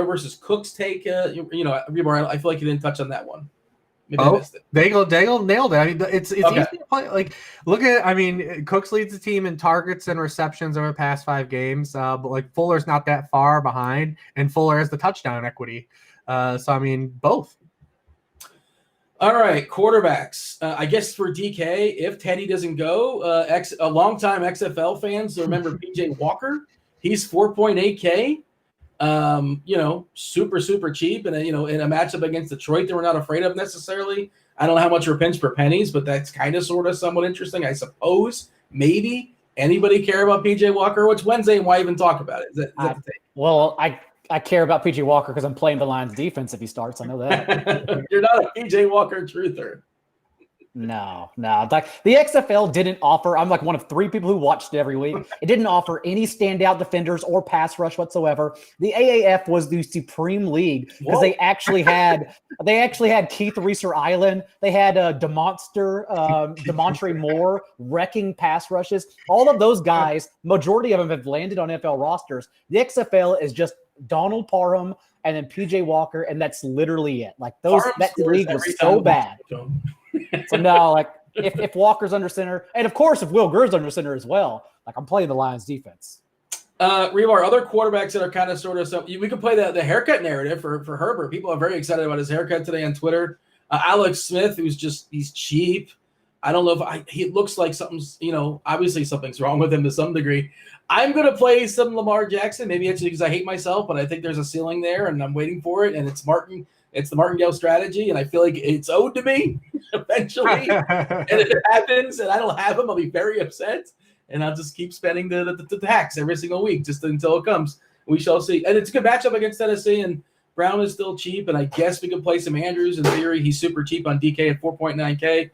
versus Cooks take? Hribar, I feel like you didn't touch on that one. Maybe I missed it. Daigle nailed it. I mean, it's easy to play. Like, Cooks leads the team in targets and receptions over the past 5 games. But like Fuller's not that far behind, and Fuller has the touchdown equity. So I mean, both. All right, quarterbacks. I guess for DK, if Teddy doesn't go, a longtime XFL fans remember PJ Walker. He's 4.8K. Super, super cheap. And, in a matchup against Detroit that we're not afraid of necessarily. I don't know how much we're pinched for pennies, but that's kind of sort of somewhat interesting, I suppose. Maybe. Anybody care about PJ Walker? It's Wednesday, and why even talk about it? Is that the thing? Well, I care about PJ Walker because I'm playing the Lions defense if he starts. I know that. You're not a PJ Walker truther. No. Like the XFL didn't offer. I'm like one of 3 people who watched it every week. It didn't offer any standout defenders or pass rush whatsoever. The AAF was the supreme league because they actually had Keith Reeser Island. They had Demontre Moore wrecking pass rushes. All of those guys, majority of them have landed on NFL rosters. The XFL is just Donald Parham and then PJ Walker, and that's literally it. Like that league was so bad. So no, like if Walker's under center, and of course if Will Gurr's under center as well, like I'm playing the Lions defense. Hribar, other quarterbacks that are kind of sort of we could play the haircut narrative for Herbert. People are very excited about his haircut today on Twitter. Alex Smith, he's cheap. I don't know if he looks like something's, obviously something's wrong with him to some degree. I'm going to play some Lamar Jackson, maybe actually because I hate myself, but I think there's a ceiling there and I'm waiting for it. And it's the Martingale strategy. And I feel like it's owed to me eventually. And if it happens and I don't have him, I'll be very upset. And I'll just keep spending the tax every single week just until it comes. We shall see. And it's a good matchup against Tennessee, and Brown is still cheap. And I guess we can play some Andrews. In theory, he's super cheap on DK at 4.9K.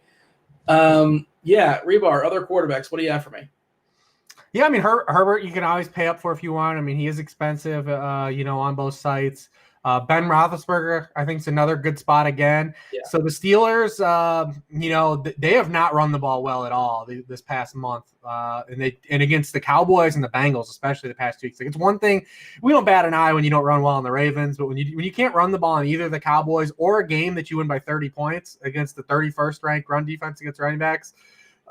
Hribar, other quarterbacks. What do you have for me? Yeah, I mean, Herbert, you can always pay up for if you want. I mean, he is expensive, on both sites. Ben Roethlisberger, I think, is another good spot again. Yeah. So the Steelers, they have not run the ball well at all this past month. And against the Cowboys and the Bengals, especially the past 2 weeks. Like, it's one thing, we don't bat an eye when you don't run well on the Ravens, but when you can't run the ball on either the Cowboys or a game that you win by 30 points against the 31st ranked run defense against running backs,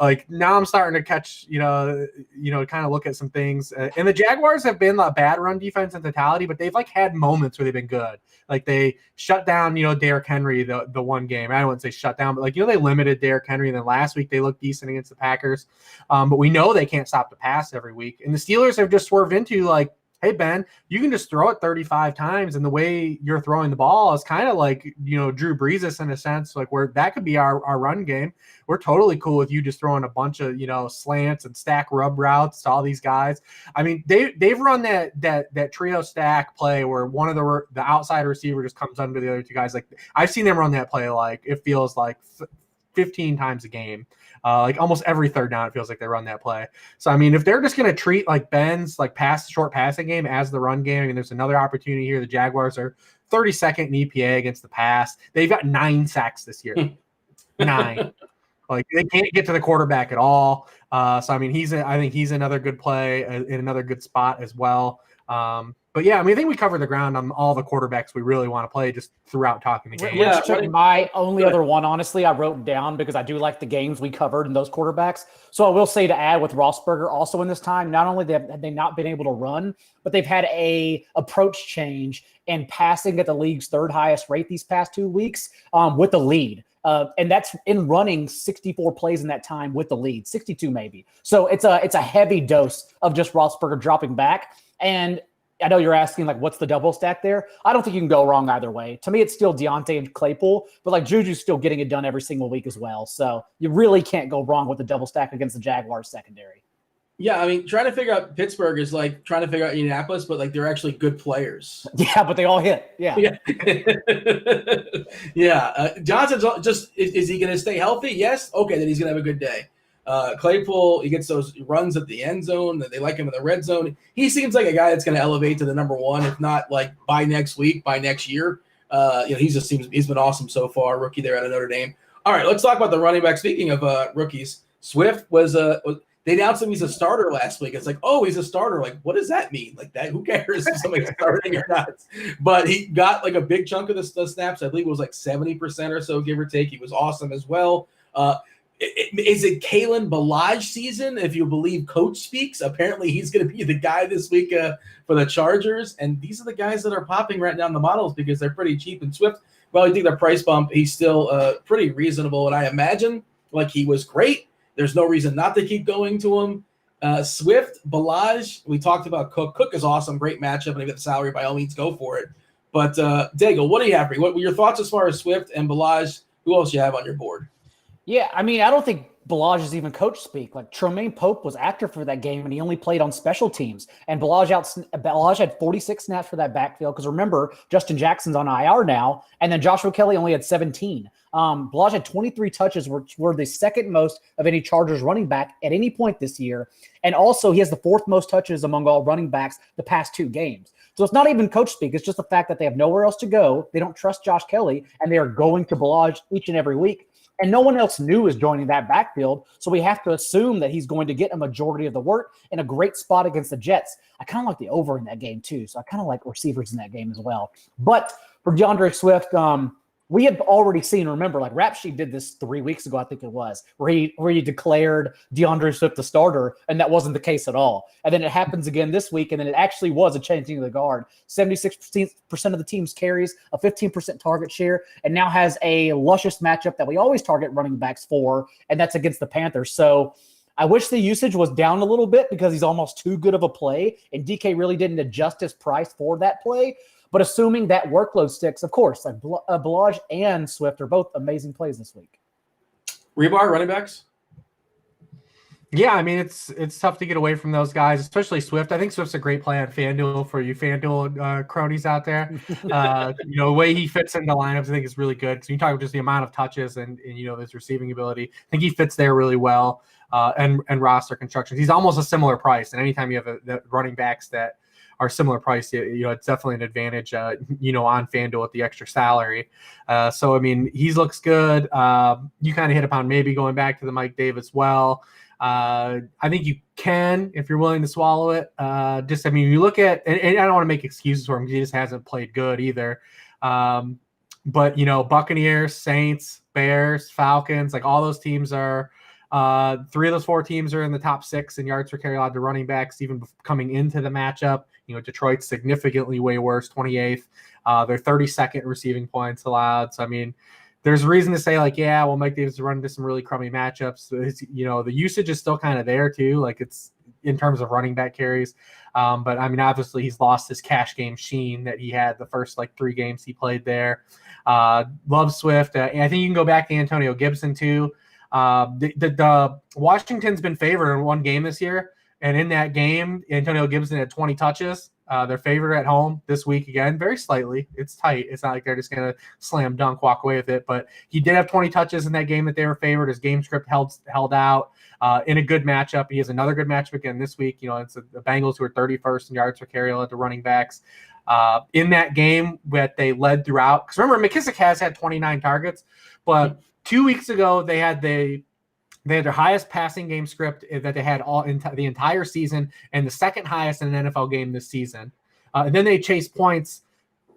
like now I'm starting to catch, kind of look at some things. And the Jaguars have been a bad run defense in totality, but they've had moments where they've been good. Like they shut down, Derrick Henry the one game. I wouldn't say shut down, but they limited Derrick Henry. And then last week they looked decent against the Packers. But we know they can't stop the pass every week. And the Steelers have just swerved into hey, Ben, you can just throw it 35 times. And the way you're throwing the ball is kind of like, Drew Brees in a sense, like where that could be our run game. We're totally cool with you just throwing a bunch of, slants and stack rub routes to all these guys. I mean, they've run that trio stack play where one of the outside receiver just comes under the other two guys. Like I've seen them run that play, like it feels like 15 times a game. Like almost every third down, it feels like they run that play. So, I mean, if they're just going to treat like Ben's like short passing game as the run game, I mean, there's another opportunity here. The Jaguars are 32nd in EPA against the pass. They've got 9 sacks this year. 9. Like they can't get to the quarterback at all. So, I mean, I think he's another good play in another good spot as well. But yeah, I mean, I think we covered the ground on all the quarterbacks we really want to play just throughout talking the game. Yeah, my only other one, honestly, I wrote down because I do like the games we covered in those quarterbacks. So I will say to add with Roethlisberger also in this time, not only have they not been able to run, but they've had a approach change and passing at the league's third highest rate these past 2 weeks with the lead. And that's in running 64 plays in that time with the lead, 62 maybe. So it's a heavy dose of just Roethlisberger dropping back. And I know you're asking, like, what's the double stack there? I don't think you can go wrong either way. To me, it's still Deontay and Claypool, but, like, Juju's still getting it done every single week as well. So you really can't go wrong with the double stack against the Jaguars secondary. Yeah, I mean, trying to figure out Pittsburgh is like trying to figure out Indianapolis, but, like, they're actually good players. Yeah, but they all hit. Yeah. Yeah. Johnson's just – is he going to stay healthy? Yes. Okay, then he's going to have a good day. Claypool, he gets those runs at the end zone. They like him in the red zone. He seems like a guy that's going to elevate to the number one, if not like by next week, by next year. He's been awesome so far. Rookie there at Notre Dame. All right, let's talk about the running back. Speaking of rookies, Swift was they announced him he's a starter last week. It's like, oh, he's a starter. Like, what does that mean? Like that? Who cares if somebody's starting or not? But he got like a big chunk of the snaps. I believe it was like 70% or so, give or take. He was awesome as well. Is it Kalen Ballage season? If you believe coach speaks, apparently he's going to be the guy this week for the Chargers. And these are the guys that are popping right now in the models because they're pretty cheap. And Swift, well, I think their price bump, he's still pretty reasonable. And I imagine like he was great. There's no reason not to keep going to him. Swift, Ballage, we talked about Cook. Cook is awesome, great matchup. And if you have the salary, by all means, go for it. But Daigle, what do you have for me? What were your thoughts as far as Swift and Ballage? Who else you have on your board? Yeah, I mean, I don't think Ballage is even coach speak. Like Tremaine Pope was active for that game, and he only played on special teams. And Ballage had 46 snaps for that backfield because remember, Justin Jackson's on IR now, and then Joshua Kelly only had 17. Ballage had 23 touches, which were the second most of any Chargers running back at any point this year. And also, he has the fourth most touches among all running backs the past 2 games. So it's not even coach speak. It's just the fact that they have nowhere else to go. They don't trust Josh Kelly, and they are going to Ballage each and every week. And no one else new is joining that backfield, so we have to assume that he's going to get a majority of the work in a great spot against the Jets. I kind of like the over in that game too, so I kind of like receivers in that game as well. But for DeAndre Swift, we had already seen, remember, like Rap Sheet did this 3 weeks ago, I think it was, where he declared DeAndre Swift the starter, and that wasn't the case at all. And then it happens again this week, and then it actually was a changing of the guard. 76% of the team's carries, a 15% target share, and now has a luscious matchup that we always target running backs for, and that's against the Panthers. So I wish the usage was down a little bit because he's almost too good of a play, and DK really didn't adjust his price for that play. But assuming that workload sticks, of course, like Ballage and Swift are both amazing plays this week. Hribar, running backs? Yeah, I mean, it's tough to get away from those guys, especially Swift. I think Swift's a great play on Fanduel for you Fanduel cronies out there. The way he fits into lineups, I think is really good. So you talk about just the amount of touches and his receiving ability. I think he fits there really well and roster construction. He's almost a similar price. And anytime you have the running backs that are similar price, it's definitely an advantage, on FanDuel with the extra salary. So, I mean, he looks good. You kind of hit upon maybe going back to the Mike Davis well. I think you can, if you're willing to swallow it. You look at, and I don't want to make excuses for him because he just hasn't played good either. But, Buccaneers, Saints, Bears, Falcons, like all those teams are, 3 of those 4 teams are in the top 6 in yards per carry allowed to running backs, even coming into the matchup. Detroit's significantly way worse, 28th. They're 32nd receiving points allowed. So, I mean, there's reason to say like, yeah, well, Mike Davis run into some really crummy matchups. The usage is still kind of there too. Like it's in terms of running back carries. But I mean, obviously he's lost his cash game sheen that he had the first like 3 games he played there. Love Swift. And I think you can go back to Antonio Gibson too. The Washington's been favored in 1 game this year. And in that game, Antonio Gibson had 20 touches. They're favored at home this week again, very slightly. It's tight. It's not like they're just going to slam dunk, walk away with it. But he did have 20 touches in that game that they were favored. His game script held out in a good matchup. He has another good matchup again this week. It's the Bengals who are 31st in yards per carry led the running backs. In that game that they led throughout. Because remember, McKissick has had 29 targets. But 2 weeks ago, they had their highest passing game script that they had the entire season and the second highest in an NFL game this season. And then they chased points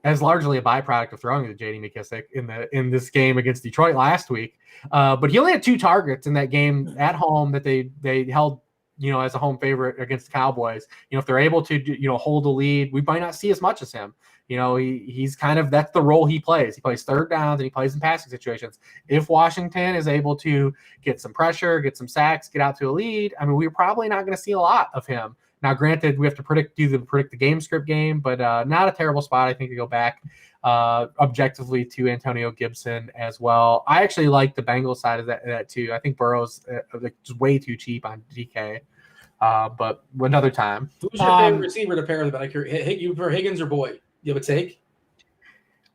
as largely a byproduct of throwing to J.D. McKissick in this game against Detroit last week. But he only had 2 targets in that game at home that they held, as a home favorite against the Cowboys. If they're able to, hold the lead, we might not see as much as him. He's kind of, that's the role he plays. He plays third downs and he plays in passing situations. If Washington is able to get some pressure, get some sacks, get out to a lead, I mean, we're probably not going to see a lot of him. Now, granted, we have to predict the game script game, but not a terrible spot, I think, to go back objectively to Antonio Gibson as well. I actually like the Bengals side of that too. I think Burrow's just way too cheap on DK. But another time. Who's your favorite receiver to pair with? You prefer Higgins or Boyd? You have a take?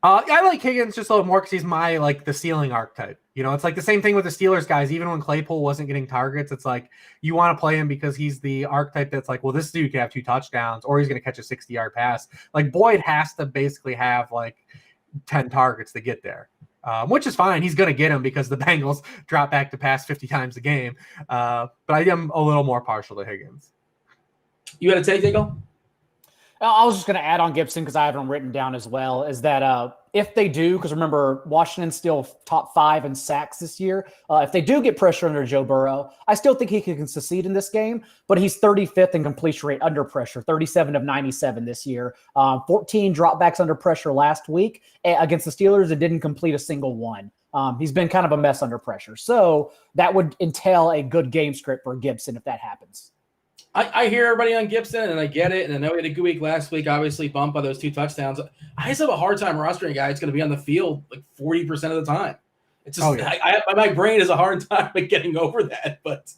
I like Higgins just a little more because he's my the ceiling archetype. It's like the same thing with the Steelers guys. Even when Claypool wasn't getting targets, it's like you want to play him because he's the archetype that's like, well, this dude can have 2 touchdowns or he's going to catch a 60-yard pass. Like Boyd has to basically have 10 targets to get there, which is fine. He's going to get them because the Bengals drop back to pass 50 times a game. But I am a little more partial to Higgins. You had a take, Daigle? I was just going to add on Gibson because I have him written down as well, is that if they do, because remember, Washington's still top 5 in sacks this year. If they do get pressure under Joe Burrow, I still think he can succeed in this game, but he's 35th in completion rate under pressure, 37 of 97 this year. 14 dropbacks under pressure last week against the Steelers and didn't complete a single one. He's been kind of a mess under pressure. So that would entail a good game script for Gibson if that happens. I hear everybody on Gibson, and I get it. And I know we had a good week last week, obviously bumped by those 2 touchdowns. I just have a hard time rostering a guy that's going to be on the field 40% of the time. It's just my brain has a hard time getting over that. But,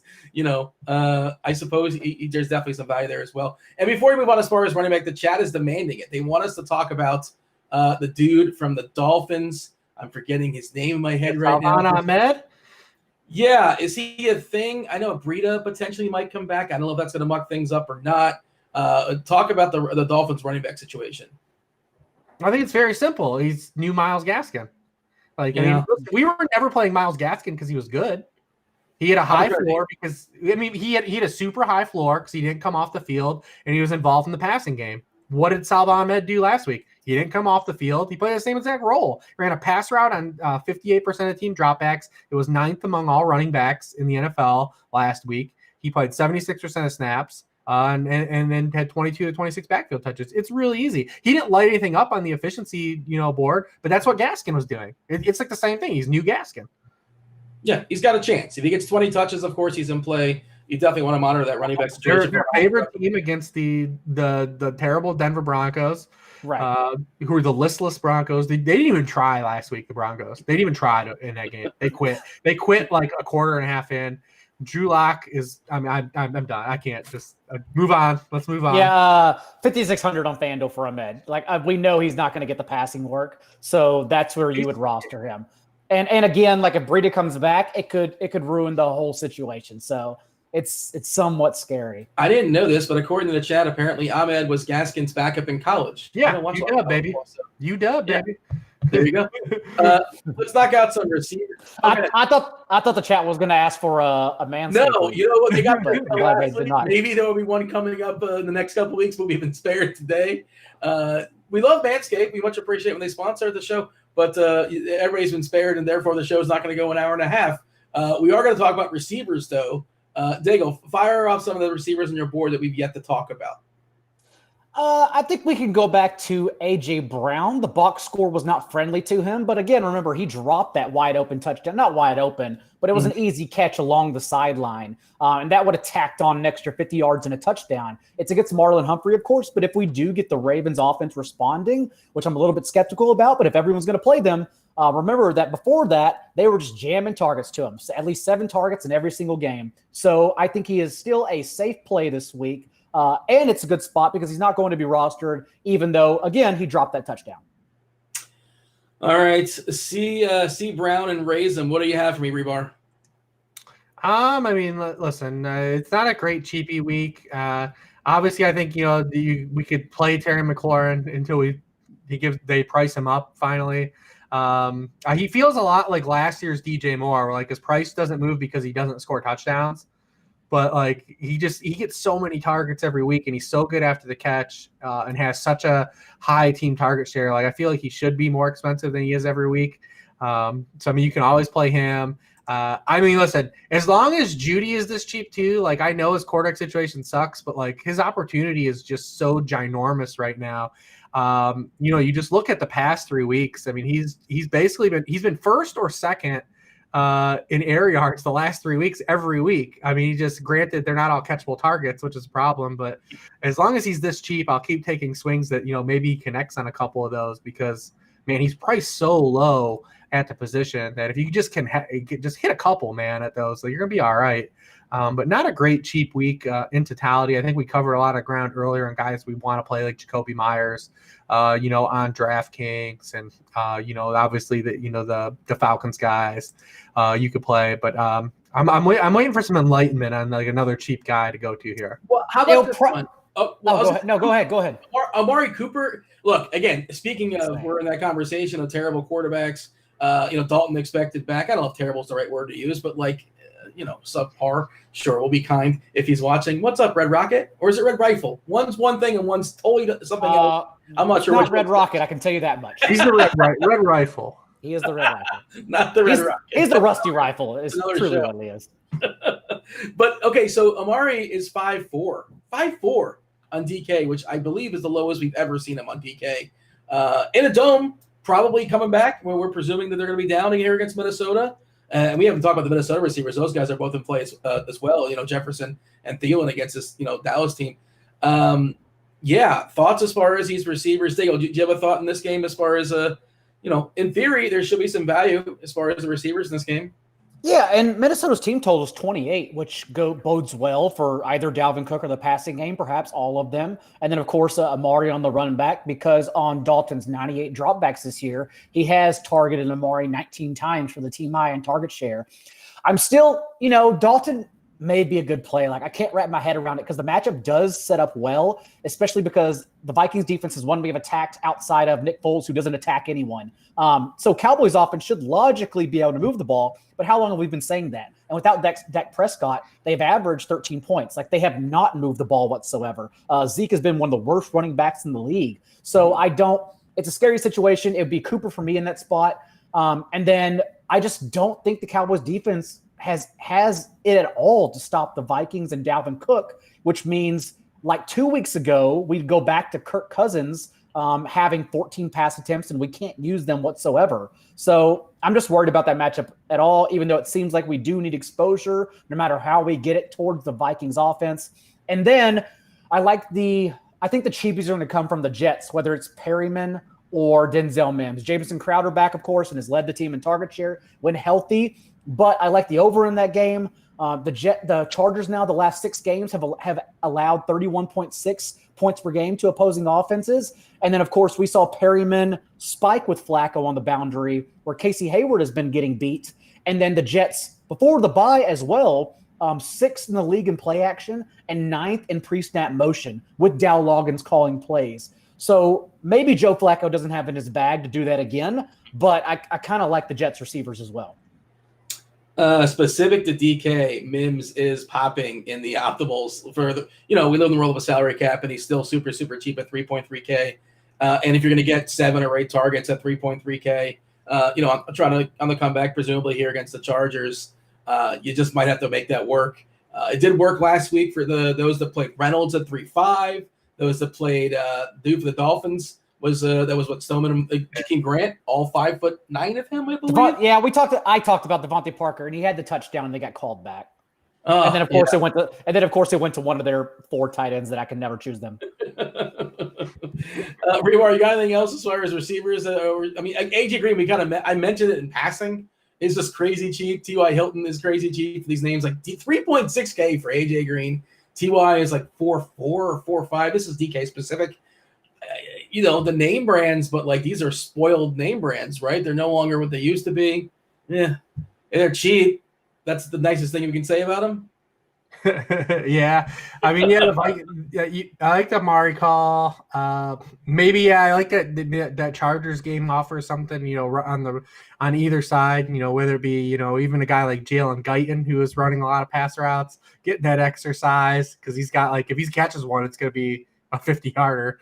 I suppose there's definitely some value there as well. And before we move on as far as running back, the chat is demanding it. They want us to talk about the dude from the Dolphins. I'm forgetting his name in my head right now. Ahmed? Yeah, is he a thing? I know Breida potentially might come back. I don't know if that's going to muck things up or not. Talk about the Dolphins running back situation. I think it's very simple. He's new Myles Gaskin. We were never playing Myles Gaskin because he was good. He had a high floor because he had a super high floor because he didn't come off the field and he was involved in the passing game. What did Salvon Ahmed do last week? He didn't come off the field. He played the same exact role. He ran a pass route on 58% of team dropbacks. It was 9th among all running backs in the NFL last week. He played 76% of snaps and then had 22 to 26 backfield touches. It's really easy. He didn't light anything up on the efficiency board, but that's what Gaskin was doing. It's like the same thing. He's new Gaskin. Yeah, he's got a chance. If he gets 20 touches, of course, he's in play. You definitely want to monitor that running back situation. Their favorite team against the terrible Denver Broncos. Right. Who are the listless Broncos. They didn't even try last week, the Broncos. They didn't even try in that game. They quit. They quit like a quarter and a half in. Drew Lock is – I'm done. I can't just move on. Let's move on. Yeah, 5,600 on FanDuel for Ahmed. We know he's not going to get the passing work, so that's where you would roster him. And again, if Breida comes back, it could ruin the whole situation. So – It's somewhat scary. I didn't know this, but according to the chat, apparently Ahmed was Gaskin's backup in college. Yeah, UW, baby. UW, baby. There you go. Let's knock out some receivers. Okay. I thought the chat was going to ask for a man. No, you know what? They got maybe there will be one coming up in the next couple of weeks, but we've been spared today. We love Manscaped. We much appreciate when they sponsor the show, but everybody's been spared, and therefore the show is not going to go an hour and a half. We are going to talk about receivers, though. Daigle, fire off some of the receivers on your board that we've yet to talk about. I think we can go back to A.J. Brown. The box score was not friendly to him. But again, remember, he dropped that wide open touchdown. Not wide open, but it was an easy catch along the sideline. And that would have tacked on an extra 50 yards and a touchdown. It's against Marlon Humphrey, of course. But if we do get the Ravens offense responding, which I'm a little bit skeptical about, but if everyone's going to play them, remember that before that, they were just jamming targets to him. So at least 7 targets in every single game. So I think he is still a safe play this week. And it's a good spot because he's not going to be rostered, even though, again, he dropped that touchdown. All right. C. Brown and raise him. What do you have for me, Hribar? I mean, listen, it's not a great cheapy week. Obviously, I think, we could play Terry McLaurin until they price him up finally. He feels a lot like last year's DJ Moore, where like his price doesn't move because he doesn't score touchdowns. But like he gets so many targets every week, and he's so good after the catch, and has such a high team target share. Like I feel like he should be more expensive than he is every week. So I mean, you can always play him. I mean, listen, as long as Judy is this cheap too, like I know his quarterback situation sucks, but like his opportunity is just so ginormous right now. You just look at the past 3 weeks. I mean, he's basically been first or second in air yards the last 3 weeks every week. I mean, granted they're not all catchable targets, which is a problem, but as long as he's this cheap, I'll keep taking swings that, maybe he connects on a couple of those because, man, he's priced so low at the position that if you just can just hit a couple, man, at those, so you're going to be all right. But not a great cheap week in totality. I think we covered a lot of ground earlier on guys we want to play like Jacoby Myers, on DraftKings, and obviously the Falcons guys you could play. But I'm waiting for some enlightenment on like another cheap guy to go to here. Well, how about this one? Go ahead. Amari Cooper. Look, again, speaking of, we're in that conversation of terrible quarterbacks. Dalton expected back. I don't know if terrible is the right word to use, but like, subpar. Sure, we'll be kind if he's watching. What's up, Red Rocket? Or is it Red Rifle? One's one thing and one's totally something else. I'm not sure. Not Red Rocket, I can tell you that much. He's the Red Rifle. He is the Red Rifle. Not the Red Rocket. He's the Rusty Rifle. It's truly show. what he is. But, okay, so Amari is 5'4". 5'4" on DK, which I believe is the lowest we've ever seen him on DK. In a dome, probably coming back when we're presuming that they're going to be down here against Minnesota. And we haven't talked about the Minnesota receivers. Those guys are both in play as well. Jefferson and Thielen against this, Dallas team. Thoughts as far as these receivers. Daigle, do you have a thought in this game as far as, in theory, there should be some value as far as the receivers in this game? Yeah, and Minnesota's team total is 28, which bodes well for either Dalvin Cook or the passing game, perhaps all of them. And then, of course, Amari on the running back, because on Dalton's 98 dropbacks this year, he has targeted Amari 19 times for the team high in target share. I'm still, Dalton may be a good play. Like, I can't wrap my head around it because the matchup does set up well, especially because the Vikings defense is one we have attacked outside of Nick Foles, who doesn't attack anyone. So Cowboys offense should logically be able to move the ball, but how long have we been saying that? And without Dak Prescott, they've averaged 13 points. Like, they have not moved the ball whatsoever. Zeke has been one of the worst running backs in the league. So it's a scary situation. It would be Cooper for me in that spot. And then I just don't think the Cowboys defense has it at all to stop the Vikings and Dalvin Cook, which means like 2 weeks ago, we'd go back to Kirk Cousins having 14 pass attempts, and we can't use them whatsoever. So I'm just worried about that matchup at all, even though it seems like we do need exposure no matter how we get it towards the Vikings offense. And then I think the cheapies are going to come from the Jets, whether it's Perryman or Denzel Mims. Jamison Crowder back, of course, and has led the team in target share when healthy. But I like the over in that game. The Chargers now, the last 6 games have allowed 31.6 points per game to opposing offenses. And then, of course, we saw Perryman spike with Flacco on the boundary where Casey Hayward has been getting beat. And then the Jets, before the bye as well, 6th in the league in play action and 9th in pre-snap motion with Dow Loggins calling plays. So maybe Joe Flacco doesn't have in his bag to do that again, but I kind of like the Jets receivers as well. Specific to DK, Mims is popping in the optimals for the, we live in the world of a salary cap, and he's still super, super cheap at 3.3K. And if you're going to get 7 or 8 targets at 3.3K, I'm trying to, on the comeback, presumably here against the Chargers, you just might have to make that work. It did work last week for those that played Reynolds at 3.5, those that played dude for the Dolphins was that was what Stoneman, Jakeem Grant, all 5'9" of him, I believe. I talked about Devontae Parker, and he had the touchdown, and they got called back. Oh, and then of course it went to one of their 4 tight ends that I can never choose them. Hribar, you got anything else as far as receivers? AJ Green, I mentioned it in passing. Is just crazy cheap. T.Y. Hilton is crazy cheap. These names like 3.6K for AJ Green. T.Y. is like 4.4 or 4.5. This is DK specific. The name brands, but like these are spoiled name brands, right? They're no longer what they used to be. Yeah, they're cheap. That's the nicest thing you can say about them. Yeah, I mean, I like the Mari call. Maybe I like that Chargers game offers something, on either side, whether it be, even a guy like Jalen Guyton who is running a lot of pass routes, getting that exercise because he's got if he catches one, it's going to be a 50-yarder.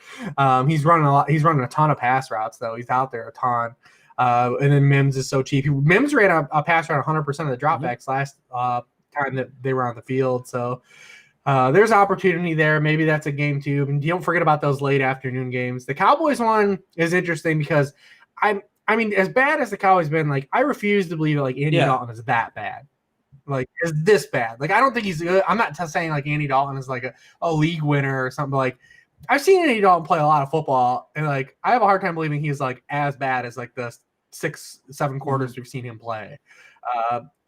He's running a lot. He's running a ton of pass routes though. He's out there a ton. And then Mims is so cheap. Mims ran a pass route 100% of the dropbacks last time that they were on the field. So there's opportunity there. Maybe that's a game too. And don't forget about those late afternoon games. The Cowboys one is interesting because as bad as the Cowboys been, I refuse to believe that Andy Dalton is that bad. Is this bad? I don't think he's good. I'm not saying Andy Dalton is a league winner or something. But I've seen Andy Dalton play a lot of football, and I have a hard time believing he's as bad as the 6-7 quarters we've seen him play.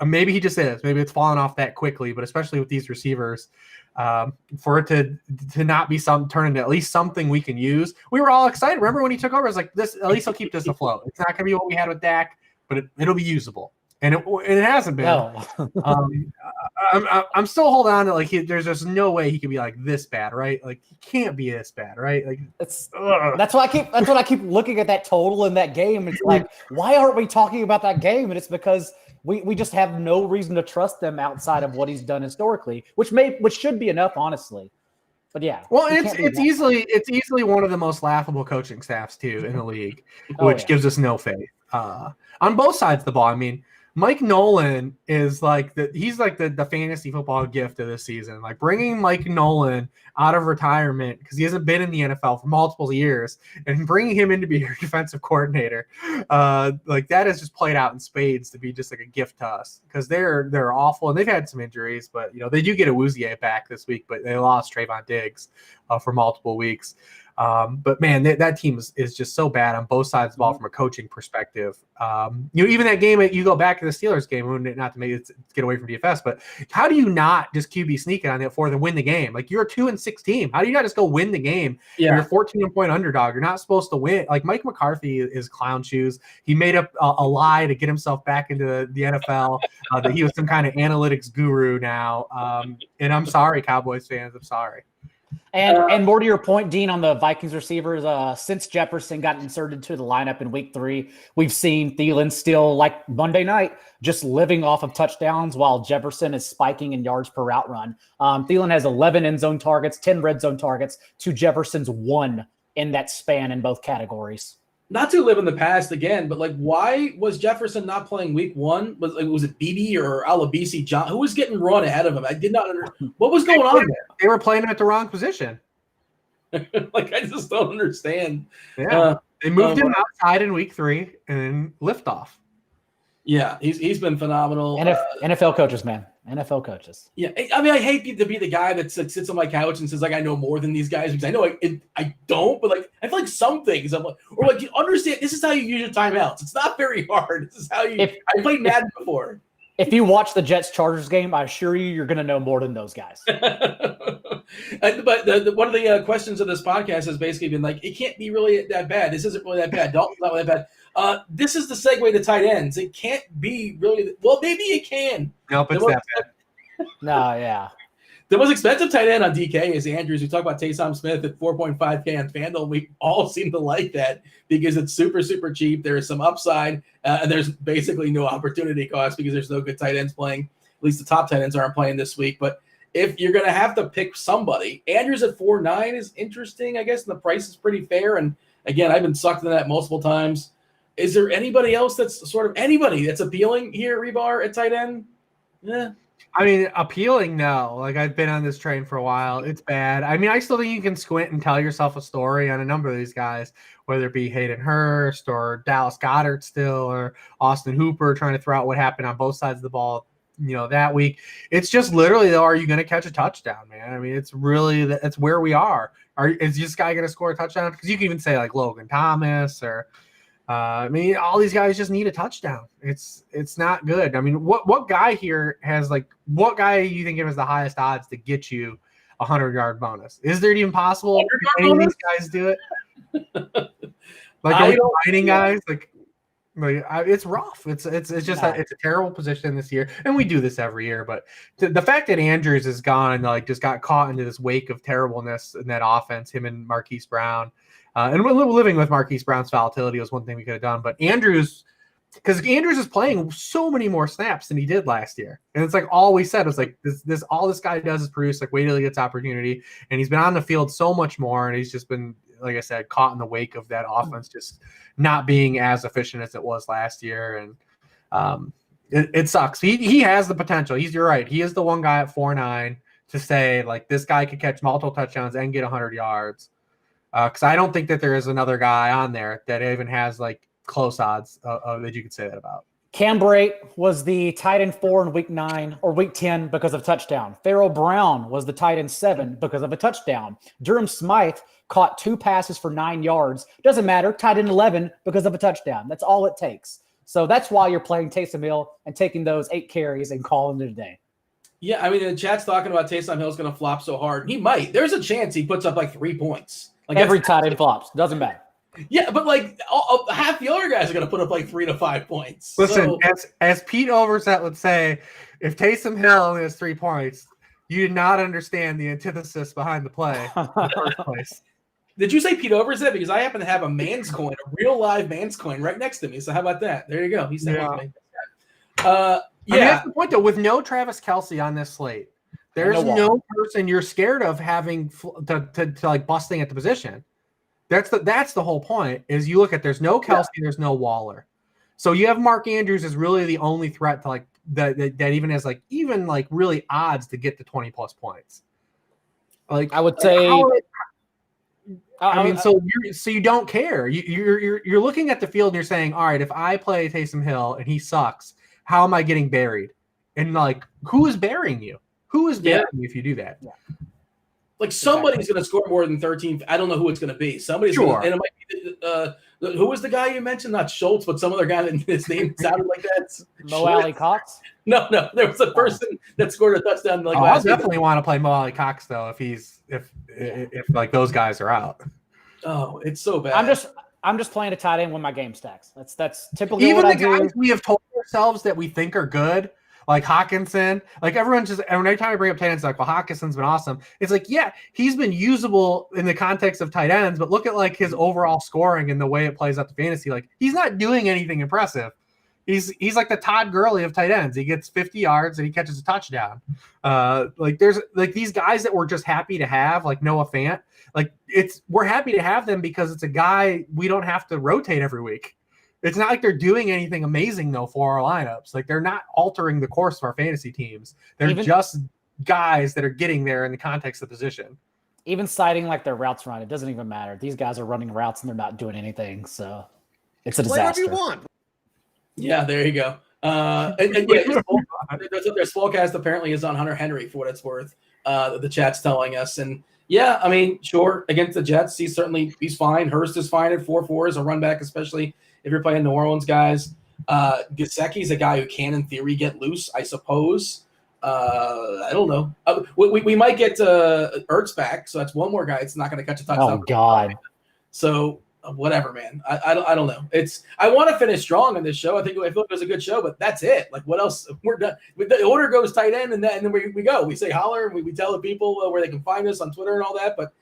Maybe he just is. Maybe it's fallen off that quickly, but especially with these receivers, for it to not be turn into at least something we can use. We were all excited. Remember when he took over? It was this. At least he'll keep this afloat. It's not going to be what we had with Dak, but it'll be usable. And it hasn't been. No. I'm still holding on to there's just no way he could be this bad, right? He can't be this bad, right? That's what I keep looking at that total in that game. It's why aren't we talking about that game? And it's because we just have no reason to trust them outside of what he's done historically, which should be enough, honestly. But yeah. Well, it's easily one of the most laughable coaching staffs too in the league, which gives us no faith on both sides of the ball. I mean, Mike Nolan is he's the fantasy football gift of this season. Bringing Mike Nolan out of retirement because he hasn't been in the NFL for multiple years and bringing him in to be your defensive coordinator, that has just played out in spades to be just a gift to us because they're awful and they've had some injuries, but they do get a Awuzie back this week, but they lost Trayvon Diggs for multiple weeks. But man, that team is just so bad on both sides of the ball from a coaching perspective. Even that game, you go back to the Steelers game, not to make it get away from DFS, but how do you not just QB sneak it on it for them win the game? You're a 2-6 team. How do you not just go win the game? Yeah. You're a 14-point underdog. You're not supposed to win. Mike McCarthy is clown shoes. He made up a lie to get himself back into the NFL, that he was some kind of analytics guru now. And I'm sorry, Cowboys fans. I'm sorry. And more to your point, Dean, on the Vikings receivers, since Jefferson got inserted to the lineup in week 3, we've seen Thielen still Monday night, just living off of touchdowns while Jefferson is spiking in yards per route run. Thielen has 11 end zone targets, 10 red zone targets to Jefferson's 1 in that span in both categories. Not to live in the past again, but why was Jefferson not playing week 1? Was it BB or Alabisi John? Who was getting run ahead of him? I did not understand. What was going on there? They were playing him at the wrong position. I just don't understand. Yeah, they moved him outside in week 3 and then liftoff. Yeah, he's been phenomenal. NFL coaches, man. NFL coaches. Yeah, I mean, I hate to be the guy that sits on my couch and says I know more than these guys because I know I don't, but I feel some things I'm you understand. This is how you use your timeouts. It's not very hard. This is how you. I played Madden before. If you watch the Jets-Chargers game, I assure you're going to know more than those guys. But one of the questions of this podcast has basically been it can't be really that bad. This isn't really that bad. Dalton's not really that bad. This is the segue to tight ends. It can't be really – well, maybe it can. Nope, it's that bad. No, yeah. The most expensive tight end on DK is Andrews. We talk about Taysom Smith at 4.5K on Fanduel. We all seem to like that because it's super, super cheap. There is some upside, and there's basically no opportunity cost because there's no good tight ends playing. At least the top tight ends aren't playing this week. But if you're going to have to pick somebody, Andrews at 4.9 is interesting, I guess, and the price is pretty fair. And, again, I've been sucked into that multiple times. Is there anybody else that's appealing here, Hribar, at tight end? Yeah. I mean, appealing, no. Like, I've been on this train for a while. It's bad. I mean, I still think you can squint and tell yourself a story on a number of these guys, whether it be Hayden Hurst or Dallas Goedert still, or Austin Hooper trying to throw out what happened on both sides of the ball, that week. It's just literally, though, are you going to catch a touchdown, man? I mean, it's really, that's where we are. Is this guy going to score a touchdown? Because you can even say, like, Logan Thomas or – I mean, all these guys just need a touchdown. It's not good. I mean, what guy here has what guy you think has the highest odds to get you a 100-yard bonus? Is there even possible any of these guys do it? Are we fighting guys? It's rough. It's just it's a terrible position this year, and we do this every year. But the fact that Andrews is gone and just got caught into this wake of terribleness in that offense, him and Marquise Brown. And we're living with Marquise Brown's volatility was one thing we could have done. But Andrews, because Andrews is playing so many more snaps than he did last year. And it's all we said was this all this guy does is produce, wait till he gets opportunity. And he's been on the field so much more. And he's just been, like I said, caught in the wake of that offense just not being as efficient as it was last year. And it sucks. He has the potential. You're right. He is the one guy at 4.9 to say, this guy could catch multiple touchdowns and get 100 yards. Because I don't think that there is another guy on there that even has close odds that you could say that about. Cam Brate was the tight end 4 in week 9 or week 10 because of touchdown. Pharaoh Brown was the tight end 7 because of a touchdown. Durham Smythe caught 2 passes for 9 yards. Doesn't matter. Tight end 11 because of a touchdown. That's all it takes. So that's why you're playing Taysom Hill and taking those 8 carries and calling it a day. Yeah, I mean, the chat's talking about Taysom Hill's going to flop so hard. He might. There's a chance he puts up 3 points. Every tight end flops. Doesn't matter. Yeah, but half the other guys are going to put up 3 to 5 points. Listen, as Pete Overzet would say, if Taysom Hill only has 3 points, you did not understand the antithesis behind the play in the first place. Did you say Pete Overzet? Because I happen to have a man's coin, a real live man's coin right next to me. So how about that? There you go. He's saying with me. I mean, that's the point, though. With no Travis Kelce on this slate, there's no person you're scared of having to busting at the position. That's the whole point. Is you look at there's no Kelce, there's no Waller, so you have Mark Andrews is really the only threat to that even has really odds to get to 20 plus points. I would say. So you don't care. You're looking at the field and you're saying, all right, if I play Taysom Hill and he sucks, how am I getting buried? And who is burying you? Who is burying you if you do that? Yeah. Somebody's going to score more than 13. I don't know who it's going to be. Somebody's sure. And it might be who was the guy you mentioned? Not Schultz, but some other guy that his name sounded like that. Mo Alley Cox? No. There was a person that scored a touchdown last week. I definitely want to play Mo Alley Cox though if those guys are out. Oh, it's so bad. I'm just playing a tight end when my game stacks. That's typically even what I the do. guys we have told ourselves that we think are good. Like Hawkinson, everyone every time I bring up tight ends, Hawkinson's been awesome. It's he's been usable in the context of tight ends, but look at his overall scoring and the way it plays out to fantasy. He's not doing anything impressive. He's like the Todd Gurley of tight ends. He gets 50 yards and he catches a touchdown. There's these guys that we're just happy to have, like Noah Fant. We're happy to have them because it's a guy we don't have to rotate every week. It's not like they're doing anything amazing, though, for our lineups. They're not altering the course of our fantasy teams. They're just guys that are getting there in the context of the position. Even citing their routes run, it doesn't even matter. These guys are running routes and they're not doing anything. So it's a disaster. Whatever you want. Yeah, there you go. Their Spellcast apparently is on Hunter Henry for what it's worth. The chat's telling us. And yeah, I mean, sure, against the Jets, he's fine. Hurst is fine at 4.4 as a run back, especially if you're playing New Orleans guys. Gesicki's a guy who can, in theory, get loose, I suppose. I don't know. We might get Ertz back, so that's one more guy. It's not going to catch a touchdown. Oh, God. So whatever, man. I don't know. I want to finish strong on this show. I feel like it was a good show, but that's it. What else? We're done. The order goes tight end, and then we go. We say holler, and we tell the people where they can find us on Twitter and all that, but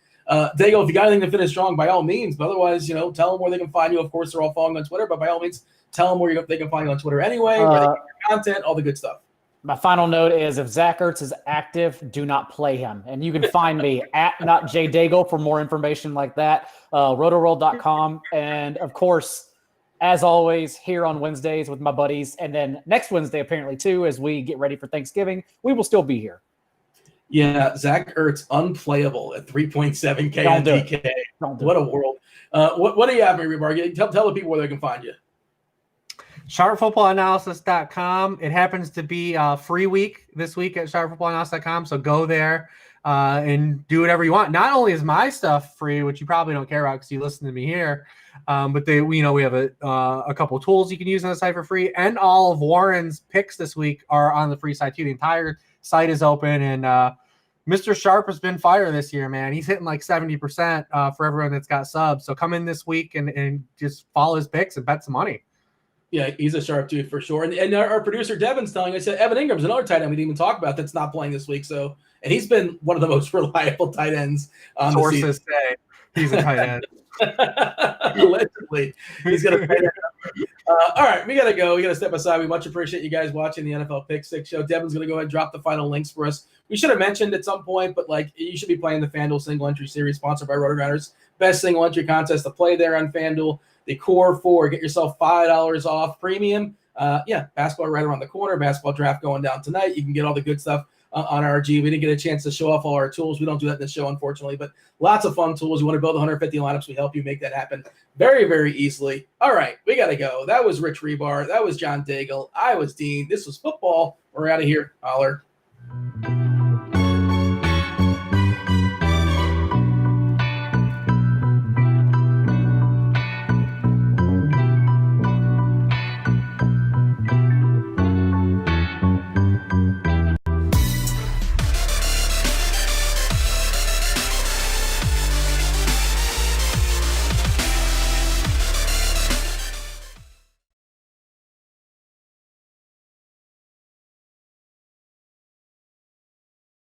Daigle, if you got anything to finish strong, by all means. But otherwise, tell them where they can find you. Of course, they're all following on Twitter, but by all means, tell them where they can find you on Twitter anyway, where they can get your content, all the good stuff. My final note is if Zach Ertz is active, do not play him. And you can find me at NotJDaigle for more information like that, rotoroll.com. And, of course, as always, here on Wednesdays with my buddies. And then next Wednesday, apparently, too, as we get ready for Thanksgiving, we will still be here. Yeah, Zach Ertz unplayable at 3.7K on DK. What a world. What do you have, Hribar? Tell the people where they can find you. SharpFootballAnalysis.com. It happens to be a free week this week at SharpFootballAnalysis.com, so go there and do whatever you want. Not only is my stuff free, which you probably don't care about because you listen to me here, but we have a couple tools you can use on the site for free, and all of Warren's picks this week are on the free site too. The entire site is open, and Mr. Sharp has been fire this year, man. He's hitting like 70% for everyone that's got subs. So come in this week and just follow his picks and bet some money. Yeah, he's a sharp dude for sure. And our producer Devin's telling us that Evan Ingram's another tight end we didn't even talk about that's not playing this week. So, and he's been one of the most reliable tight ends on Sources the season. say he's a tight end. Allegedly, he's going to pay that. All right, we got to go. We got to step aside. We much appreciate you guys watching the NFL Pick Six show. Devin's going to go ahead and drop the final links for us. We should have mentioned at some point, but you should be playing the Fanduel Single Entry Series sponsored by Rotogrinders. Best single entry contest to play there on Fanduel. The Core 4, get yourself $5 off premium. Basketball right around the corner. Basketball draft going down tonight. You can get all the good stuff on RG. We didn't get a chance to show off all our tools. We don't do that in the show, unfortunately, but lots of fun tools. You want to build 150 lineups, we help you make that happen very, very easily. All right, we got to go. That was Rich Hribar. That was John Daigle. I was Dean. This was football. We're out of here. Holler.